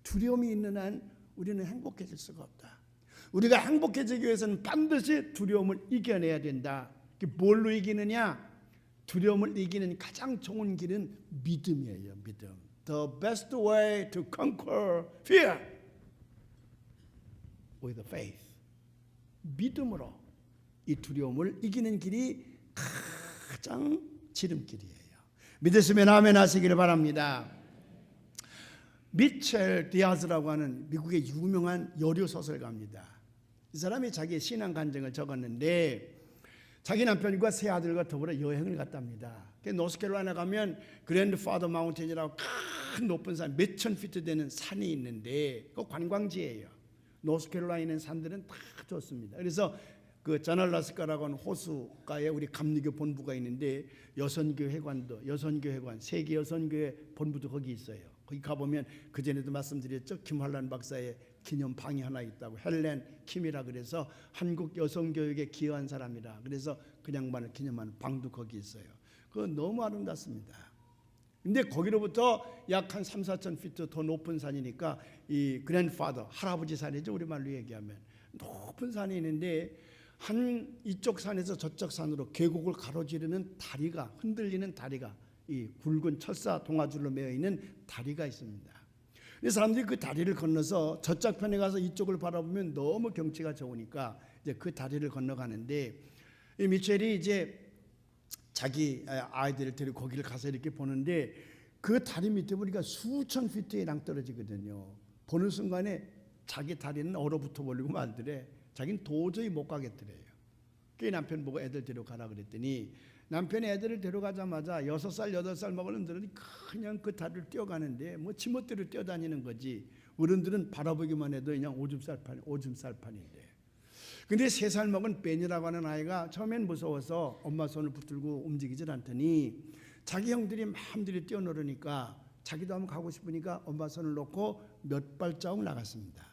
두려움이 있는 한 우리는 행복해질 수가 없다. 우리가 행복해지기 위해서는 반드시 두려움을 이겨내야 된다. 뭘로 이기느냐? 두려움을 이기는 가장 좋은 길은 믿음이에요. 믿음. The best way to conquer fear with faith. 믿음으로 이 두려움을 이기는 길이 가장 지름길이에요. 믿으시면 아멘 하시기를 바랍니다. 미첼 디아즈라고 하는 미국의 유명한 여류 소설가입니다. 이 사람이 자기의 신앙 간증을 적었는데 자기 남편과 세 아들과 더불어 여행을 갔답니다. 노스캐롤라이나 가면 그랜드파더 마운틴이라고 큰 높은 산 몇천 피트 되는 산이 있는데 그 관광지예요. 노스캐롤라이나 산들은 다 좋습니다. 그래서 그 자날라스카라고 하는 호수가에 우리 감리교 본부가 있는데 여선교회관, 세계 여선교회 본부도 거기 있어요. 거기 가보면 그전에도 말씀드렸죠. 김환란 박사의 기념방이 하나 있다고. 헬렌 킴이라 그래서 한국 여성교육에 기여한 사람이라 그래서 그 양반을 기념하는 방도 거기 있어요. 그거 너무 아름답습니다. 근데 거기로부터 약 한 3, 4천 피트 더 높은 산이니까 이 그랜드파더, 할아버지 산이죠. 우리말로 얘기하면 높은 산이 있는데 한 이쪽 산에서 저쪽 산으로 계곡을 가로지르는 다리가, 흔들리는 다리가, 이 굵은 철사 동아줄로 매어 있는 다리가 있습니다. 이 사람들이 그 다리를 건너서 저쪽 편에 가서 이쪽을 바라보면 너무 경치가 좋으니까 이제 그 다리를 건너가는데 이 미첼이 이제 자기 아이들을 데리고 거기를 가서 이렇게 보는데 그 다리 밑에 보니까 수천 피트의 낭떠러지거든요. 보는 순간에 자기 다리는 얼어붙어 버리고 말더래. 자기는 도저히 못 가겠더래요. 그 남편 보고 애들 데려가라 그랬더니 남편이 애들을 데려가자마자 6살, 8살 먹은 어른들은 그냥 그 다리를 뛰어가는데 뭐 지멋대로 뛰어다니는 거지. 어른들은 바라보기만 해도 그냥 오줌살판인데. 근데 3살 먹은 벤이라고 하는 아이가 처음엔 무서워서 엄마 손을 붙들고 움직이질 않더니 자기 형들이 마음대로 뛰어노르니까 자기도 한번 가고 싶으니까 엄마 손을 놓고 몇 발자국 나갔습니다.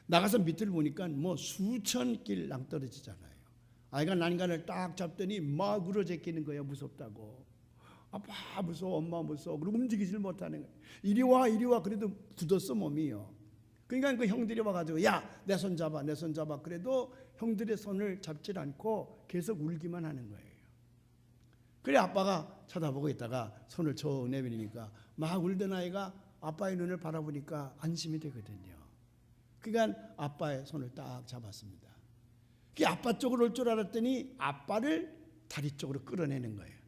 나가서 밑을 보니까 뭐 수천 길 낭떠러지잖아요. 아이가 난간을 딱 잡더니 막 울어제끼는 거예요. 무섭다고. 아빠 무서워, 엄마 무서워. 그리고 움직이질 못하는 거예요. 이리 와 그래도 굳었어 몸이요. 그러니까 그 형들이 와가지고 야 내 손 잡아 내 손 잡아 그래도 형들의 손을 잡질 않고 계속 울기만 하는 거예요. 그래 아빠가 쳐다보고 있다가 손을 저 내밀으니까 막 울던 아이가 아빠의 눈을 바라보니까 안심이 되거든요. 그러니까 아빠의 손을 딱 잡았습니다. 그 아빠 쪽으로 올 줄 알았더니 아빠를 다리 쪽으로 끌어내는 거예요.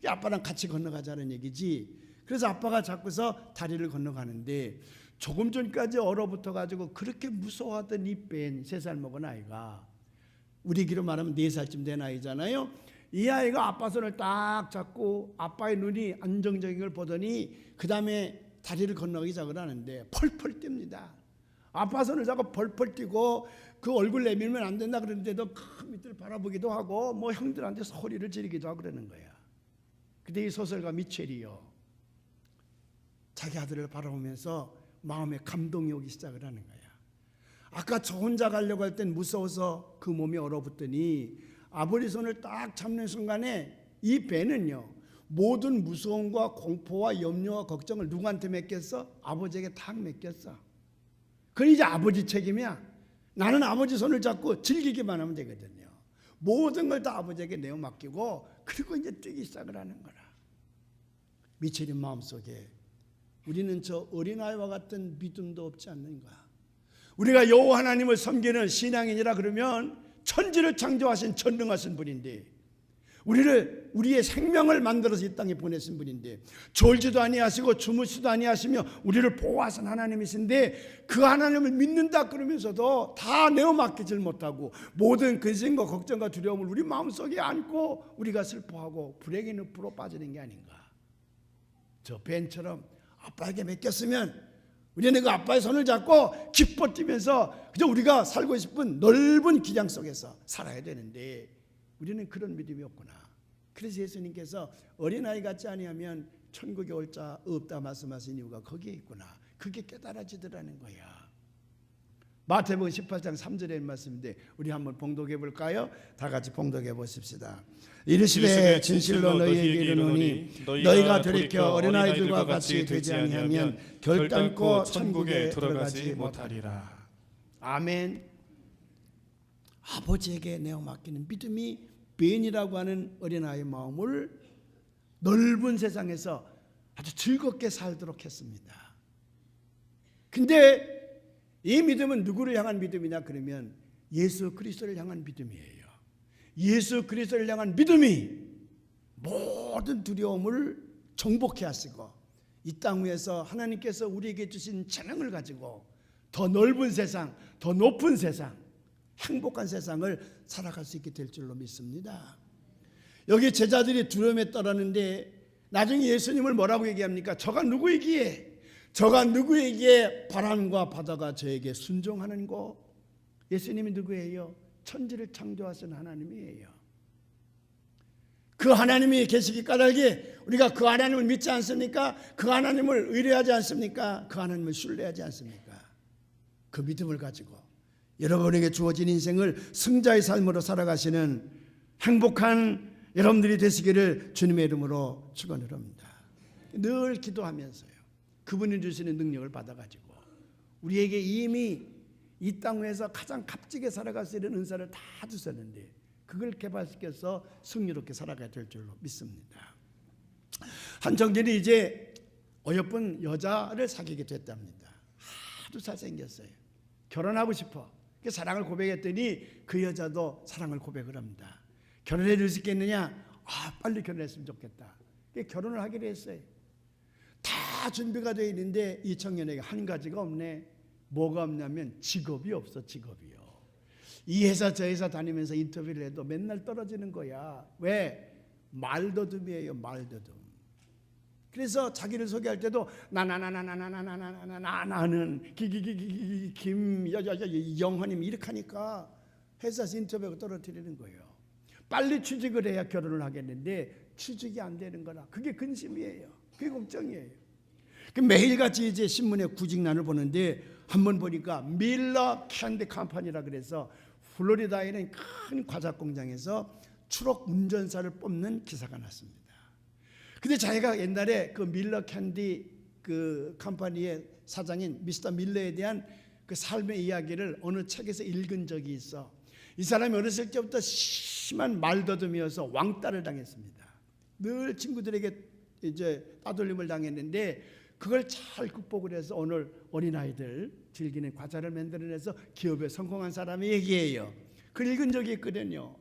아빠랑 같이 건너가자는 얘기지. 그래서 아빠가 잡고서 다리를 건너가는데 조금 전까지 얼어붙어 가지고 그렇게 무서워하던 이 벤 3살 먹은 아이가 우리 기로 말하면 4살쯤 된 아이잖아요. 이 아이가 아빠 손을 딱 잡고 아빠의 눈이 안정적인 걸 보더니 그 다음에 다리를 건너기 시작을 하는데 펄펄 뜁니다. 아빠 손을 잡고 펄펄 뛰고 그 얼굴 내밀면 안 된다 그러는데도 그 밑을 바라보기도 하고 뭐 형들한테 소리를 지르기도 하고 그러는 거야. 근데 이 소설가 미첼이요. 자기 아들을 바라보면서 마음에 감동이 오기 시작을 하는 거야. 아까 저 혼자 가려고 할 땐 무서워서 그 몸이 얼어붙더니 아버지 손을 딱 잡는 순간에 이 배는요. 모든 무서움과 공포와 염려와 걱정을 누구한테 맡겼어? 아버지에게 딱 맡겼어. 그건 이제 아버지 책임이야. 나는 아버지 손을 잡고 즐기기만 하면 되거든요. 모든 걸 다 아버지에게 내어 맡기고 그리고 이제 뛰기 시작을 하는 거라. 미첼이 마음속에 우리는 저 어린아이와 같은 믿음도 없지 않는가. 우리가 여호와 하나님을 섬기는 신앙인이라 그러면 천지를 창조하신 전능하신 분인데 우리의 생명을 만들어서 이 땅에 보내신 분인데 졸지도 아니하시고 주무시도 아니하시며 우리를 보호하신 하나님이신데 그 하나님을 믿는다 그러면서도 다 내어 맡기질 못하고 모든 근심과 걱정과 두려움을 우리 마음속에 안고 우리가 슬퍼하고 불행의 늪으로 빠지는 게 아닌가. 저 벤처럼 아빠에게 맡겼으면 우리는 그 아빠의 손을 잡고 기뻐 뛰면서 그저 우리가 살고 싶은 넓은 기장 속에서 살아야 되는데 우리는 그런 믿음이 없구나. 그래서 예수님께서 어린아이 같지 아니하면 천국에 올 자 없다 말씀하신 이유가 거기에 있구나. 그게 깨달아지더라는 거야. 마태복음 18장 3절의 말씀인데 우리 한번 봉독해 볼까요? 다 같이 봉독해 보십시다. 이르시되 진실로 너희에게 이르노니 너희가 돌이켜 어린아이들과 같이 되지 아니하면 결단코 천국에 들어가지 못하리라. 아멘. 아버지에게 내어 맡기는 믿음이 벤이라고 하는 어린아이의 마음을 넓은 세상에서 아주 즐겁게 살도록 했습니다. 근데 이 믿음은 누구를 향한 믿음이냐 그러면 예수 그리스도를 향한 믿음이에요. 예수 그리스도를 향한 믿음이 모든 두려움을 정복해 하시고 이 땅 위에서 하나님께서 우리에게 주신 재능을 가지고 더 넓은 세상, 더 높은 세상, 행복한 세상을 살아갈 수 있게 될 줄로 믿습니다. 여기 제자들이 두려움에 떨었는데 나중에 예수님을 뭐라고 얘기합니까? 저가 누구이기에 바람과 바다가 저에게 순종하는 거. 예수님이 누구예요? 천지를 창조하신 하나님이에요. 그 하나님이 계시기 까닭에 우리가 그 하나님을 믿지 않습니까? 그 하나님을 의뢰하지 않습니까? 그 하나님을 신뢰하지 않습니까? 그 믿음을 가지고 여러분에게 주어진 인생을 승자의 삶으로 살아가시는 행복한 여러분들이 되시기를 주님의 이름으로 축원을 합니다. 늘 기도하면서요, 그분이 주시는 능력을 받아가지고 우리에게 이미 이 땅 위에서 가장 값지게 살아갈 수 있는 은사를 다 주셨는데 그걸 개발시켜서 승리롭게 살아가야 될 줄로 믿습니다. 한 청년이 이제 어여쁜 여자를 사귀게 됐답니다. 아주 잘생겼어요. 결혼하고 싶어. 사랑을 고백했더니 그 여자도 사랑을 고백을 합니다. 결혼해 줄 수 있겠느냐? 빨리 결혼했으면 좋겠다. 결혼을 하기로 했어요. 다 준비가 되어 있는데 이 청년에게 한 가지가 없네. 뭐가 없냐면 직업이 없어. 직업이요. 이 회사 저 회사 다니면서 인터뷰를 해도 맨날 떨어지는 거야. 왜? 말더듬이에요. 말더듬. 그래서 자기를 소개할 때도 나는 김영화님 이렇게 하니까 회사에서 인터뷰가 떨어뜨리는 거예요. 빨리 취직을 해야 결혼을 하겠는데 취직이 안 되는 거라. 그게 근심이에요. 그게 걱정이에요. 매일같이 이제 신문에 구직난을 보는데 한번 보니까 밀러 캔디 컴퍼니라 그래서 플로리다에 있는 큰 과자 공장에서 트럭 운전사를 뽑는 기사가 났습니다. 근데 자기가 옛날에 그 밀러 캔디 그 컴퍼니의 사장인 미스터 밀러에 대한 그 삶의 이야기를 어느 책에서 읽은 적이 있어. 이 사람이 어렸을 때부터 심한 말더듬이어서 왕따를 당했습니다. 늘 친구들에게 이제 따돌림을 당했는데 그걸 잘 극복을 해서 오늘 어린아이들 즐기는 과자를 만들어내서 기업에 성공한 사람의 얘기예요. 그걸 읽은 적이 있거든요.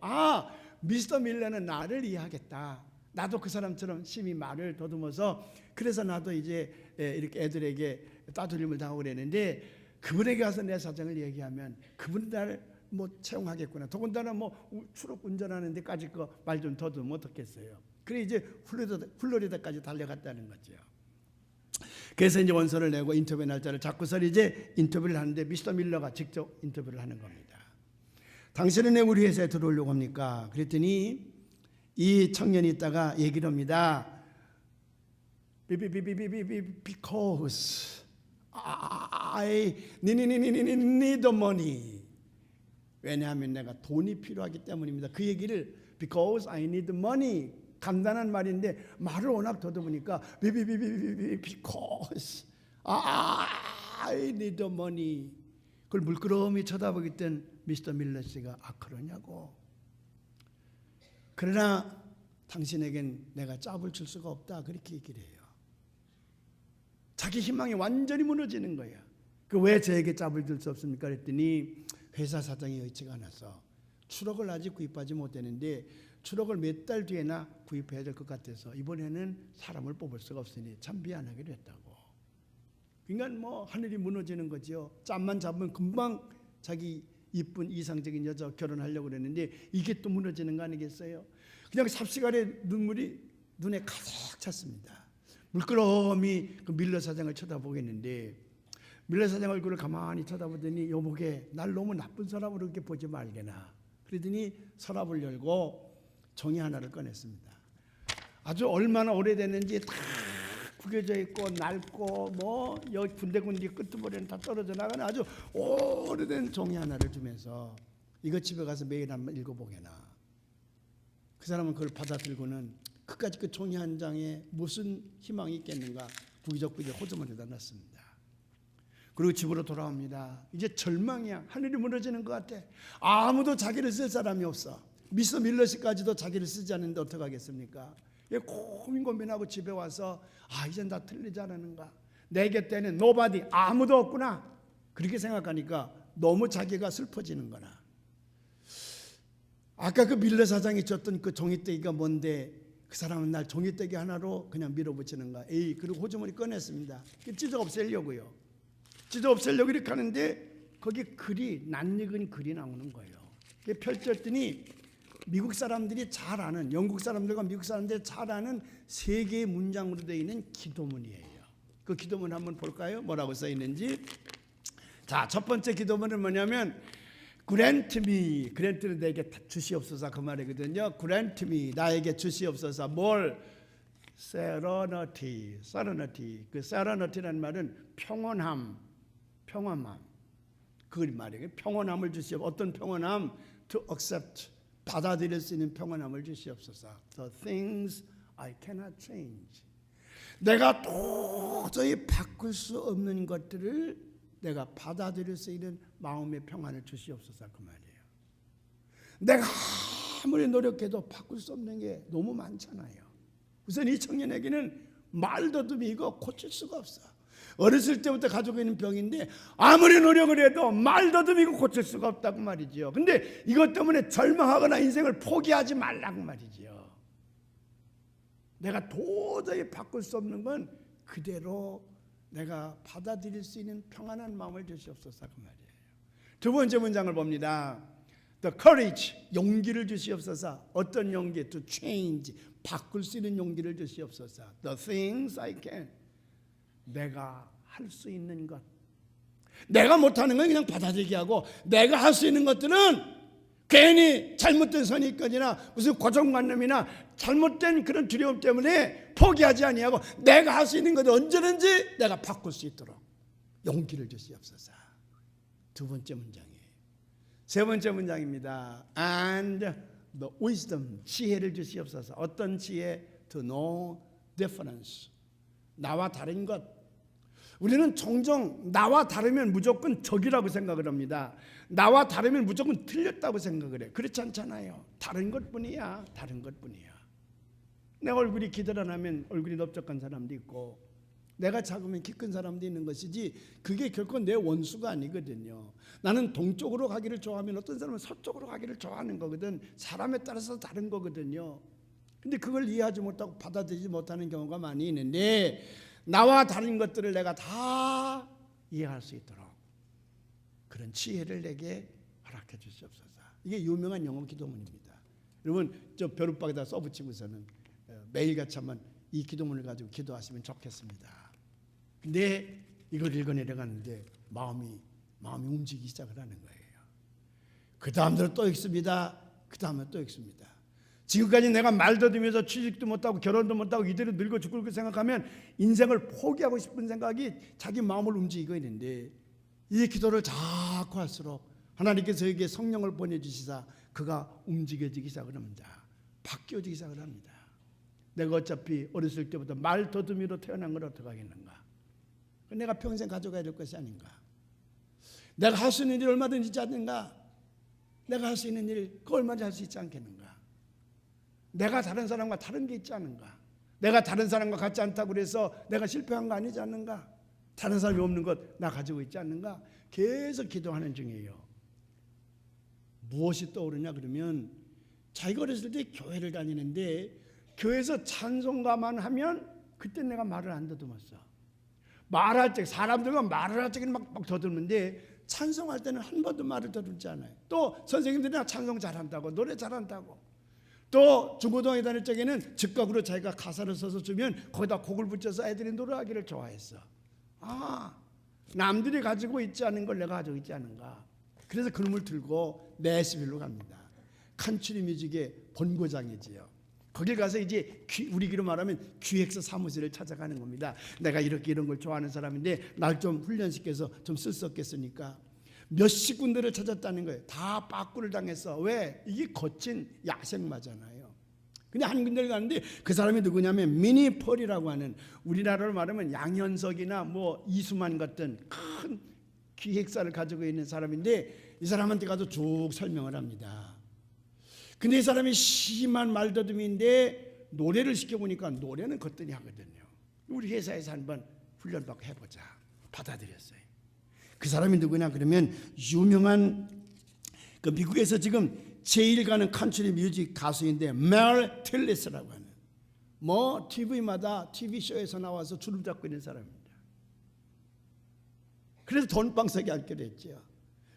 미스터 밀러는 나를 이해하겠다. 나도 그 사람처럼 심히 말을 더듬어서 그래서 나도 이제 이렇게 애들에게 따돌림을 당하고 그랬는데 그분에게 가서 내 사정을 얘기하면 그분 나를 채용하겠구나. 더군다나 트럭 운전하는 데까지 그 말 좀 더듬으면 어떻겠어요. 그래 이제 플로리다까지 달려갔다는 거죠. 그래서 이제 원서를 내고 인터뷰 날짜를 잡고서 이제 인터뷰를 하는데 미스터 밀러가 직접 인터뷰를 하는 겁니다. 당신은 왜 우리 회사에 들어오려고 합니까? 그랬더니 이 청년이 있다가 얘기를 합니다. Because I need the money. 왜냐하면 내가 돈이 필요하기 때문입니다. 그 얘기를 because I need money. 간단한 말인데 말을 워낙 더듬으니까 because I need the money. 그걸 물끄러미 쳐다보기 땐 미스터 밀러 씨가 그러냐고. 그러나 당신에겐 내가 짭을 줄 수가 없다. 그렇게 얘기를 해요. 자기 희망이 완전히 무너지는 거예요. 왜 저에게 짭을 줄 수 없습니까? 그랬더니 회사 사정이 여의치가 않아서 추럭을 아직 구입하지 못했는데 추럭을 몇 달 뒤에나 구입해야 될 것 같아서 이번에는 사람을 뽑을 수가 없으니 참 미안하게 됐다고. 그러니까 하늘이 무너지는 거죠. 짬만 잡으면 금방 자기 이쁜 이상적인 여자 결혼하려고 그랬는데 이게 또 무너지는 거 아니겠어요? 그냥 삽시간에 눈물이 눈에 가득 찼습니다. 물끄러미 그 밀러 사장을 쳐다보겠는데 밀러 사장 얼굴을 가만히 쳐다보더니 여보게 날 너무 나쁜 사람으로 이렇게 보지 말게나. 그러더니 서랍을 열고 종이 하나를 꺼냈습니다. 아주 얼마나 오래됐는지 다 구겨져 있고 낡고 여기 군데군데 끄트머리는 다 떨어져 나가는 아주 오래된 종이 하나를 주면서 이거 집에 가서 매일 한번 읽어보게나. 그 사람은 그걸 받아 들고는 끝까지 그 종이 한 장에 무슨 희망이 있겠는가 부기적부기적 호주머니에다 넣습니다. 그리고 집으로 돌아옵니다. 이제 절망이야. 하늘이 무너지는 것 같아. 아무도 자기를 쓸 사람이 없어. 미스터 밀러 씨까지도 자기를 쓰지 않는데 어떡하겠습니까? 고민하고 집에 와서 이젠 다 틀리지 않았는가. 내 곁에는 nobody, 아무도 없구나. 그렇게 생각하니까 너무 자기가 슬퍼지는 거나. 아까 그 밀러 사장이 줬던 그 종이떼기가 뭔데 그 사람은 날 종이떼기 하나로 그냥 밀어붙이는가. 그리고 호주머니 꺼냈습니다. 찢어 없애려고요. 찢어 없애려고 이렇게 하는데 거기 글이 낯익은 글이 나오는 거예요. 펼쳤더니 미국 사람들이 잘 아는, 영국 사람들과 미국 사람들이 잘 아는 세 개의 문장으로 되어 있는 기도문이에요. 그 기도문 한번 볼까요? 뭐라고 써 있는지. 자, 첫 번째 기도문은 뭐냐면 grant me, grant는 내게 주시옵소서 그 말이거든요. grant me, 나에게 주시옵소서. 뭘? serenity, serenity. 그 serenity라는 말은 평온함, 평온함. 그 말이에요. 평온함을 주시옵소서. 어떤 평온함? To accept, 받아들일 수 있는 평온함을 주시옵소서. The things I cannot change. 내가 도저히 바꿀 수 없는 것들을 내가 받아들일 수 있는 마음의 평안을 주시옵소서 그 말이에요. 내가 아무리 노력해도 바꿀 수 없는 게 너무 많잖아요. 우선 이 청년에게는 말더듬이고 고칠 수가 없어. 어렸을 때부터 가지고 있는 병인데 아무리 노력을 해도 말더듬이고 고칠 수가 없다고 말이죠. 근데 이것 때문에 절망하거나 인생을 포기하지 말라고 말이죠. 내가 도저히 바꿀 수 없는 건 그대로 내가 받아들일 수 있는 평안한 마음을 주시옵소서 그 말이에요. 두 번째 문장을 봅니다. The courage, 용기를 주시옵소서. 어떤 용기? To change, 바꿀 수 있는 용기를 주시옵소서. The things I can, 내가 할 수 있는 것. 내가 못하는 건 그냥 받아들이게 하고 내가 할 수 있는 것들은 괜히 잘못된 선입견이나 무슨 고정관념이나 잘못된 그런 두려움 때문에 포기하지 아니하고 내가 할 수 있는 것을 언제든지 내가 바꿀 수 있도록 용기를 주시옵소서. 두 번째 문장이에요. 세 번째 문장입니다. And the wisdom, 지혜를 주시옵소서. 어떤 지혜? To know difference, 나와 다른 것. 우리는 종종 나와 다르면 무조건 적이라고 생각을 합니다. 나와 다르면 무조건 틀렸다고 생각을 해. 그렇지 않잖아요. 다른 것뿐이야. 다른 것뿐이야. 내 얼굴이 기드러나면 얼굴이 넓적한 사람도 있고 내가 작으면 키 큰 사람도 있는 것이지 그게 결코 내 원수가 아니거든요. 나는 동쪽으로 가기를 좋아하면 어떤 사람은 서쪽으로 가기를 좋아하는 거거든. 사람에 따라서 다른 거거든요. 근데 그걸 이해하지 못하고 받아들이지 못하는 경우가 많이 있는데 나와 다른 것들을 내가 다 이해할 수 있도록 그런 지혜를 내게 허락해 주시옵소서. 이게 유명한 영어 기도문입니다. 여러분 저 벼룩박에다 써붙이고서는 매일같이 한번 이 기도문을 가지고 기도하시면 좋겠습니다. 근데 이걸 읽어내려가는데 마음이 움직이기 시작을 하는 거예요. 그 다음대로 또 읽습니다. 그 다음에 또 읽습니다. 지금까지 내가 말더듬면서 취직도 못하고 결혼도 못하고 이대로 늙어 죽을 거 생각하면 인생을 포기하고 싶은 생각이 자기 마음을 움직이고 있는데 이 기도를 자꾸 할수록 하나님께서 저에게 성령을 보내주시사 그가 움직여지기 시작을 합니다. 바뀌어지기 시작을 합니다. 내가 어차피 어렸을 때부터 말더듬이로 태어난 걸 어떡하겠는가. 내가 평생 가져가야 될 것이 아닌가. 내가 할 수 있는 일 얼마든지 있지 않는가. 내가 할 수 있는 일 그 얼마든지 할 수 있지 않겠는가. 내가 다른 사람과 다른 게 있지 않은가. 내가 다른 사람과 같지 않다고 그래서 내가 실패한 거 아니지 않는가. 다른 사람이 없는 것 나 가지고 있지 않는가. 계속 기도하는 중이에요. 무엇이 떠오르냐 그러면 자기가 어렸을 때 교회를 다니는데 교회에서 찬송가만 하면 그때 내가 말을 안 더듬었어. 말할 때 사람들과 말을 할 때는 막 더듬는데 찬송할 때는 한 번도 말을 더듬지 않아요. 또 선생님들이나 찬송 잘한다고 노래 잘한다고 또 중고등학교 다닐 적에는 즉각으로 자기가 가사를 써서 주면 거기다 곡을 붙여서 애들이 노래하기를 좋아했어. 남들이 가지고 있지 않은 걸 내가 가지고 있지 않은가. 그래서 그놈을 들고 내시빌로 갑니다. 칸츄리 뮤직의 본고장이지요. 거길 가서 이제 우리기로 말하면 기획서 사무실을 찾아가는 겁니다. 내가 이렇게 이런 걸 좋아하는 사람인데 날 좀 훈련시켜서 좀 쓸 수 없겠으니까 몇십 군데를 찾았다는 거예요. 다 빠꾸를 당했어. 왜? 이게 거친 야생마잖아요. 근데 한 군데를 가는데 그 사람이 누구냐면 미니폴이라고 하는 우리나라로 말하면 양현석이나 뭐 이수만 같은 큰 기획사를 가지고 있는 사람인데 이 사람한테 가서 쭉 설명을 합니다. 근데 이 사람이 심한 말더듬인데 노래를 시켜보니까 노래는 거뜬히 하거든요. 우리 회사에서 한번 훈련받고 해보자. 받아들였어요. 그 사람이 누구냐 그러면 유명한 그 미국에서 지금 제일 가는 칸츄리 뮤직 가수인데 멜 틸리스라고 하는 뭐 TV마다 TV쇼에서 나와서 줄을 잡고 있는 사람입니다. 그래서 돈방석에 앉게 됐죠.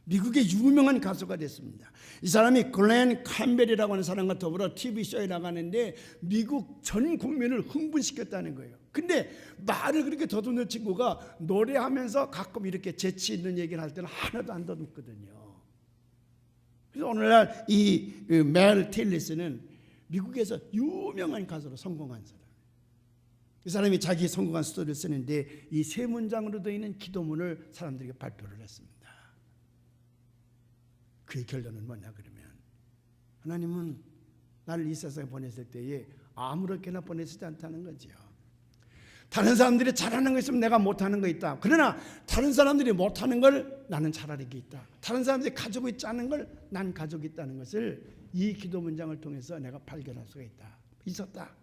미국의 유명한 가수가 됐습니다. 이 사람이 글렌 캠벨이라고 하는 사람과 더불어 TV쇼에 나가는데 미국 전 국민을 흥분시켰다는 거예요. 근데 말을 그렇게 더듬는 친구가 노래하면서 가끔 이렇게 재치 있는 얘기를 할 때는 하나도 안 더듬거든요. 그래서 오늘날 이 멜 테일리스는 미국에서 유명한 가수로 성공한 사람. 이 사람이 자기 성공한 스토리를 쓰는데 이 세 문장으로 되어 있는 기도문을 사람들에게 발표를 했습니다. 그의 결론은 뭐냐 그러면, 하나님은 나를 이 세상에 보냈을 때에 아무렇게나 보내시지 않다는 거지요. 다른 사람들이 잘하는 거 있으면 내가 못하는 거 있다. 그러나 다른 사람들이 못하는 걸 나는 잘하는 게 있다. 다른 사람들이 가지고 있지 않은 걸 난 가지고 있다는 것을 이 기도 문장을 통해서 내가 발견할 수가 있었다.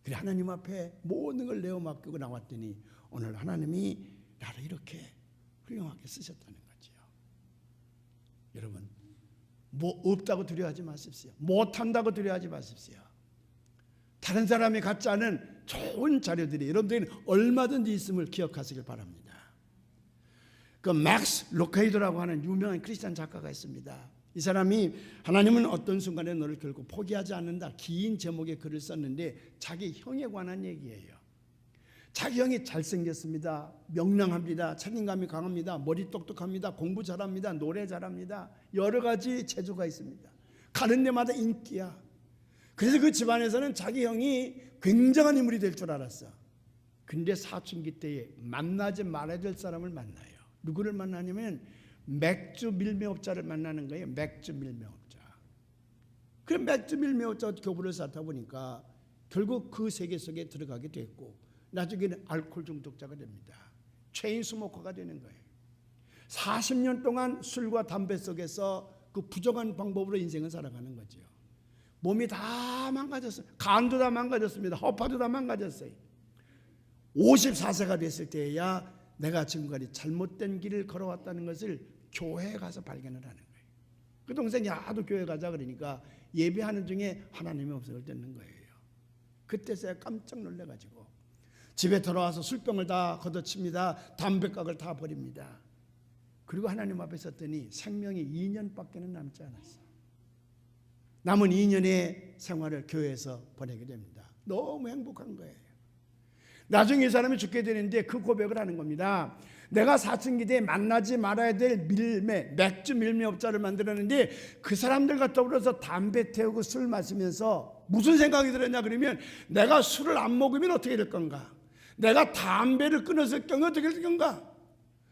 그래 하나님 앞에 모든 걸 내어 맡기고 나왔더니 오늘 하나님이 나를 이렇게 훌륭하게 쓰셨다는 거지요. 여러분, 뭐 없다고 두려워하지 마십시오. 못한다고 두려워하지 마십시오. 다른 사람이 갖지 않은 좋은 자료들이 여러분들에게 얼마든지 있음을 기억하시길 바랍니다. 그 맥스 로케이더라고 하는 유명한 크리스찬 작가가 있습니다. 이 사람이 하나님은 어떤 순간에 너를 결국 포기하지 않는다, 긴 제목의 글을 썼는데 자기 형에 관한 얘기예요. 자기 형이 잘생겼습니다, 명랑합니다, 책임감이 강합니다, 머리 똑똑합니다, 공부 잘합니다, 노래 잘합니다, 여러 가지 재주가 있습니다. 가는 데마다 인기야. 그래서 그 집안에서는 자기 형이 굉장한 인물이 될 줄 알았어. 근데 사춘기 때에 만나지 말아야 될 사람을 만나요. 누구를 만나냐면 맥주 밀매업자를 만나는 거예요. 맥주 밀매업자. 그 맥주 밀매업자와 교부를 쌓다 보니까 결국 그 세계 속에 들어가게 됐고 나중에는 알코올 중독자가 됩니다. 체인 스모커가 되는 거예요. 40년 동안 술과 담배 속에서 그 부정한 방법으로 인생을 살아가는 거죠. 몸이 다 망가졌어요. 간도 다 망가졌습니다. 허파도 다 망가졌어요. 54세가 됐을 때야 내가 지금까지 잘못된 길을 걸어왔다는 것을 교회에 가서 발견을 하는 거예요. 그 동생이 하도 교회 가자 그러니까 예배하는 중에 하나님의 음성을 듣는 거예요. 그때서야 깜짝 놀라가지고 집에 돌아와서 술병을 다 걷어칩니다. 담배각을 다 버립니다. 그리고 하나님 앞에 섰더니 생명이 2년밖에 남지 않았어요. 남은 2년의 생활을 교회에서 보내게 됩니다. 너무 행복한 거예요. 나중에 이 사람이 죽게 되는데 그 고백을 하는 겁니다. 내가 사춘기 때 만나지 말아야 될 맥주 밀매업자를 만들었는데 그 사람들과 더불어서 담배 태우고 술 마시면서 무슨 생각이 들었냐 그러면 내가 술을 안 먹으면 어떻게 될 건가? 내가 담배를 끊었을 경우 어떻게 될 건가?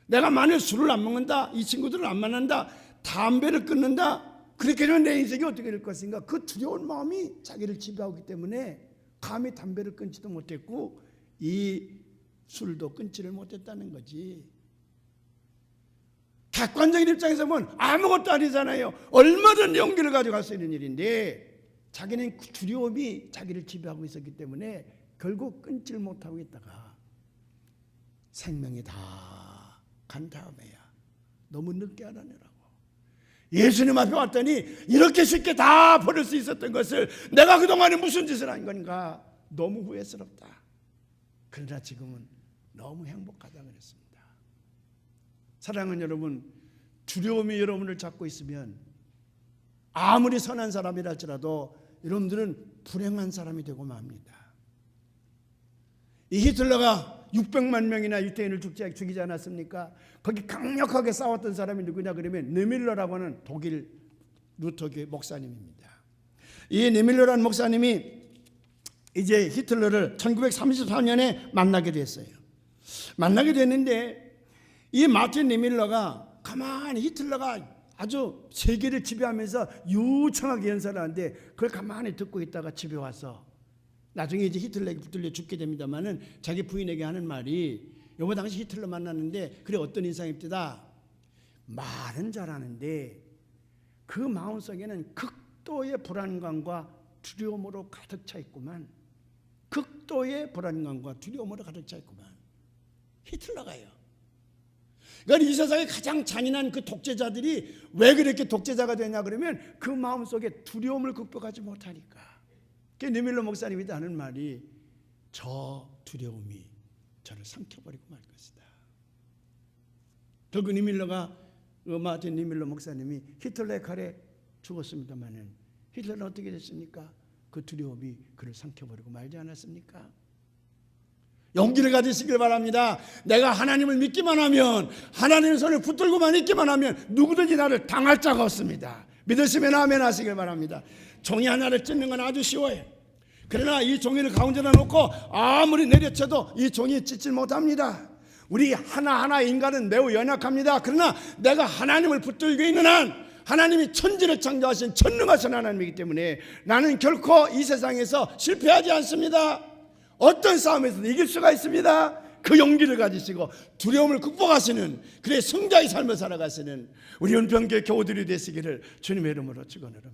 내가 만약 술을 안 먹는다, 이 친구들을 안 만난다, 담배를 끊는다, 그렇게 되면 내 인생이 어떻게 될 것인가? 그 두려운 마음이 자기를 지배하기 때문에 감히 담배를 끊지도 못했고 이 술도 끊지를 못했다는 거지. 객관적인 입장에서 보면 아무것도 아니잖아요. 얼마든지 용기를 가져갈 수 있는 일인데 자기는 두려움이 자기를 지배하고 있었기 때문에 결국 끊지를 못하고 있다가 생명이 다 간 다음에야 너무 늦게 알아내라고 예수님 앞에 왔더니 이렇게 쉽게 다 버릴 수 있었던 것을 내가 그동안에 무슨 짓을 한 건가 너무 후회스럽다. 그러나 지금은 너무 행복하다 그랬습니다. 사랑하는 여러분, 두려움이 여러분을 잡고 있으면 아무리 선한 사람이라 할지라도 여러분들은 불행한 사람이 되고 맙니다. 이 히틀러가 600만 명이나 유태인을 죽이지 않았습니까? 거기 강력하게 싸웠던 사람이 누구냐 그러면 느밀러라고 하는 독일 루터교회 목사님입니다. 이 느밀러라는 목사님이 이제 히틀러를 1934년에 만나게 됐어요. 만나게 됐는데 이 마틴 느밀러가 가만히 히틀러가 아주 세계를 지배하면서 유창하게 연설을 하는데 그걸 가만히 듣고 있다가 집에 와서 나중에 이제 히틀러에게 붙들려 죽게 됩니다만은 자기 부인에게 하는 말이 여보 당시 히틀러 만났는데 그래 어떤 인상입니다. 말은 잘하는데 그 마음속에는 극도의 불안감과 두려움으로 가득 차 있구만. 극도의 불안감과 두려움으로 가득 차 있구만. 히틀러가요. 그러니까 이 세상에 가장 잔인한 그 독재자들이 왜 그렇게 독재자가 되냐 그러면 그 마음속에 두려움을 극복하지 못하니까. 느밀러 목사님이 하는 말이 저 두려움이 저를 삼켜버리고 말 것이다. 결국 마틴 느밀러 목사님이 히틀러의 칼에 죽었습니다마는 히틀러는 어떻게 됐습니까? 그 두려움이 그를 삼켜버리고 말지 않았습니까? 용기를 가지시길 바랍니다. 내가 하나님을 믿기만 하면 하나님의 손을 붙들고만 있기만 하면 누구든지 나를 당할 자가 없습니다. 믿으시면 아멘 하시길 바랍니다. 종이 하나를 찢는 건 아주 쉬워요. 그러나 이 종이를 가운데다 놓고 아무리 내려쳐도 이 종이 찢지 못합니다. 우리 하나하나 인간은 매우 연약합니다. 그러나 내가 하나님을 붙들고 있는 한, 하나님이 천지를 창조하신 전능하신 하나님이기 때문에 나는 결코 이 세상에서 실패하지 않습니다. 어떤 싸움에서도 이길 수가 있습니다. 그 용기를 가지시고 두려움을 극복하시는, 그래 승자의 삶을 살아가시는 우리 은평교회 교우들이 되시기를 주님의 이름으로 축원합니다.